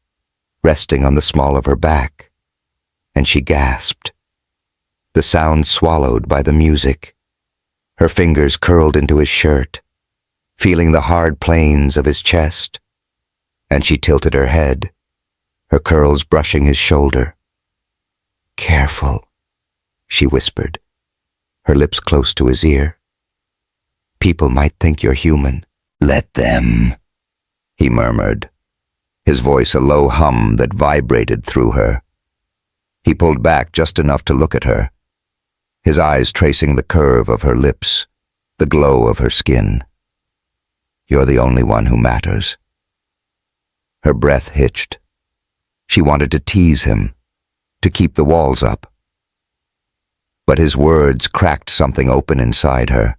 resting on the small of her back, and she gasped. The sound swallowed by the music. Her fingers curled into his shirt, feeling the hard planes of his chest, and she tilted her head, her curls brushing his shoulder. "Careful," she whispered, her lips close to his ear. "People might think you're human." "Let them," he murmured, his voice a low hum that vibrated through her. He pulled back just enough to look at her, his eyes tracing the curve of her lips, the glow of her skin. "You're the only one who matters." Her breath hitched. She wanted to tease him, to keep the walls up. But his words cracked something open inside her.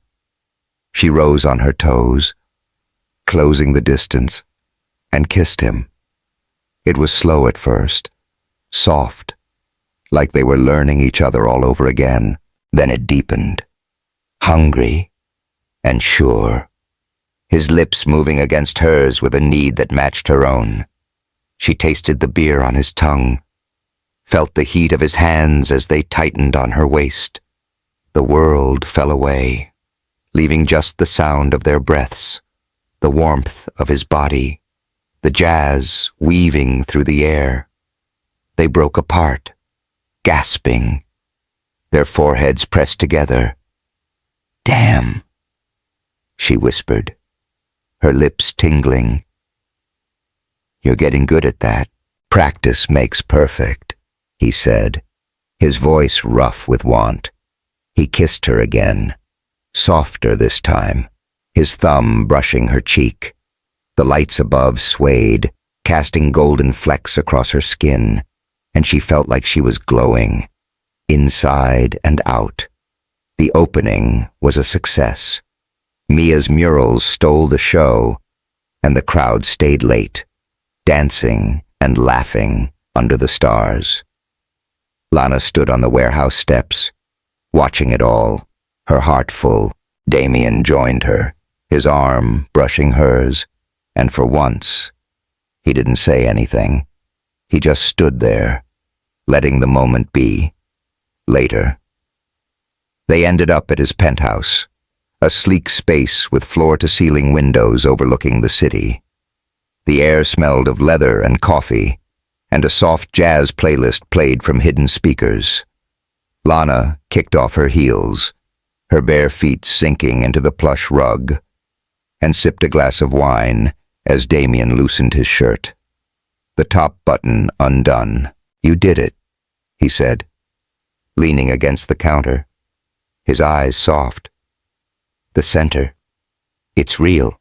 She rose on her toes, closing the distance, and kissed him. It was slow at first, soft, like they were learning each other all over again. Then it deepened, hungry and sure, his lips moving against hers with a need that matched her own. She tasted the beer on his tongue, felt the heat of his hands as they tightened on her waist. The world fell away, leaving just the sound of their breaths, the warmth of his body, the jazz weaving through the air. They broke apart, gasping, their foreheads pressed together. "Damn," she whispered, her lips tingling. "You're getting good at that." "Practice makes perfect," he said, his voice rough with want. He kissed her again, softer this time, his thumb brushing her cheek. The lights above swayed, casting golden flecks across her skin, and she felt like she was glowing, inside and out. The opening was a success. Mia's murals stole the show, and the crowd stayed late, dancing and laughing under the stars. Lana stood on the warehouse steps, watching it all, her heart full. Damien joined her, his arm brushing hers, and for once, he didn't say anything. He just stood there, letting the moment be. Later, they ended up at his penthouse, a sleek space with floor-to-ceiling windows overlooking the city. The air smelled of leather and coffee, and a soft jazz playlist played from hidden speakers. Lana kicked off her heels, her bare feet sinking into the plush rug, and sipped a glass of wine as Damien loosened his shirt, the top button undone. "You did it," he said, leaning against the counter, his eyes soft. "The center. It's real."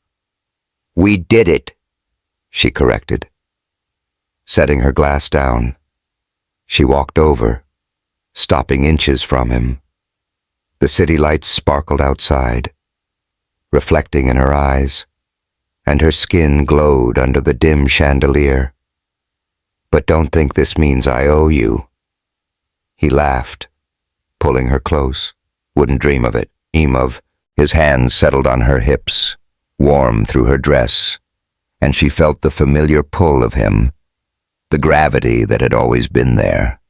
"We did it," she corrected. Setting her glass down, she walked over, stopping inches from him. The city lights sparkled outside, reflecting in her eyes, and her skin glowed under the dim chandelier. "But don't think this means I owe you." He laughed, pulling her close. "Wouldn't dream of it." His hands settled on her hips, warm through her dress, and she felt the familiar pull of him, the gravity that had always been there.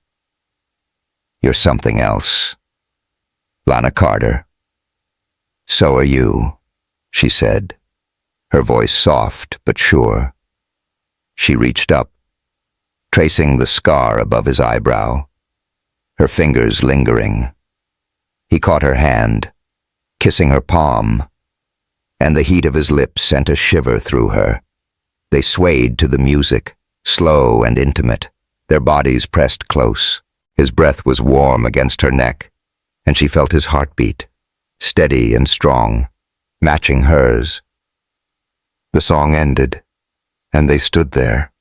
"You're something else, Lana Carter." "So are you," she said, her voice soft but sure. She reached up, tracing the scar above his eyebrow, her fingers lingering. He caught her hand, kissing her palm, and the heat of his lips sent a shiver through her. They swayed to the music, slow and intimate, their bodies pressed close. His breath was warm against her neck, and she felt his heartbeat, steady and strong, matching hers. The song ended, and they stood there,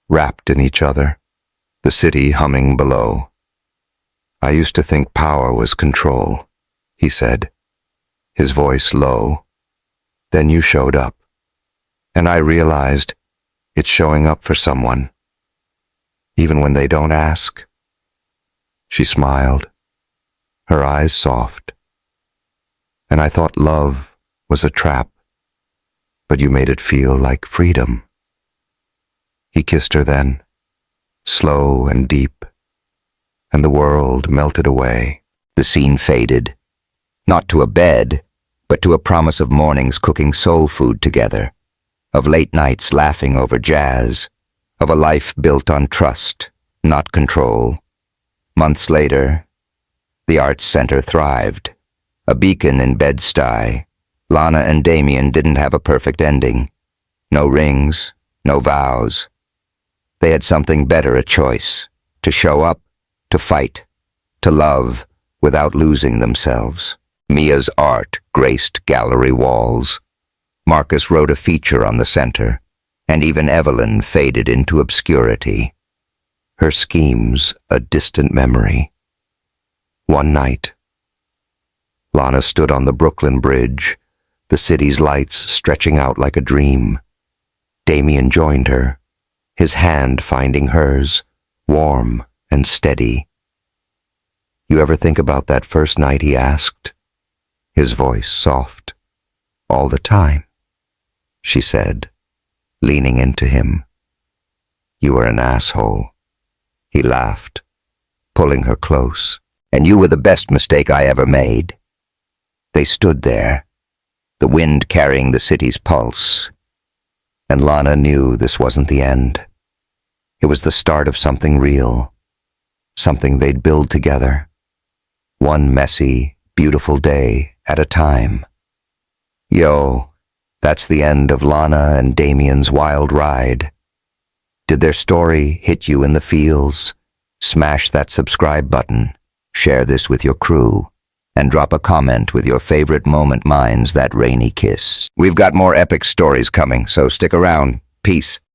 wrapped in each other, the city humming below. "I used to think power was control," he said, his voice low. "Then you showed up, and I realized it's showing up for someone, even when they don't ask." She smiled, her eyes soft. "And I thought love was a trap, but you made it feel like freedom." He kissed her then, slow and deep, and the world melted away. The scene faded, not to a bed, but to a promise of mornings cooking soul food together, of late nights laughing over jazz, of a life built on trust, not control. Months later, the Arts Center thrived, a beacon in Bed-Stuy. Lana and Damien didn't have a perfect ending. No rings, no vows. They had something better, a choice, to show up, to fight, to love without losing themselves. Mia's art graced gallery walls. Marcus wrote a feature on the center, and even Evelyn faded into obscurity. Her schemes a distant memory. One night, Lana stood on the Brooklyn Bridge, the city's lights stretching out like a dream. Damien joined her, his hand finding hers, warm and steady. "You ever think about that first night?" he asked, his voice soft. "All the time," she said, leaning into him. "You were an asshole." He laughed, pulling her close. "And you were the best mistake I ever made." They stood there, the wind carrying the city's pulse, and Lana knew this wasn't the end. It was the start of something real, something they'd build together, one messy, beautiful day at a time. Yo, that's the end of Lana and Damien's wild ride. Did their story hit you in the feels? Smash that subscribe button, share this with your crew, and drop a comment with your favorite moment. Mine's that rainy kiss. We've got more epic stories coming, so stick around. Peace.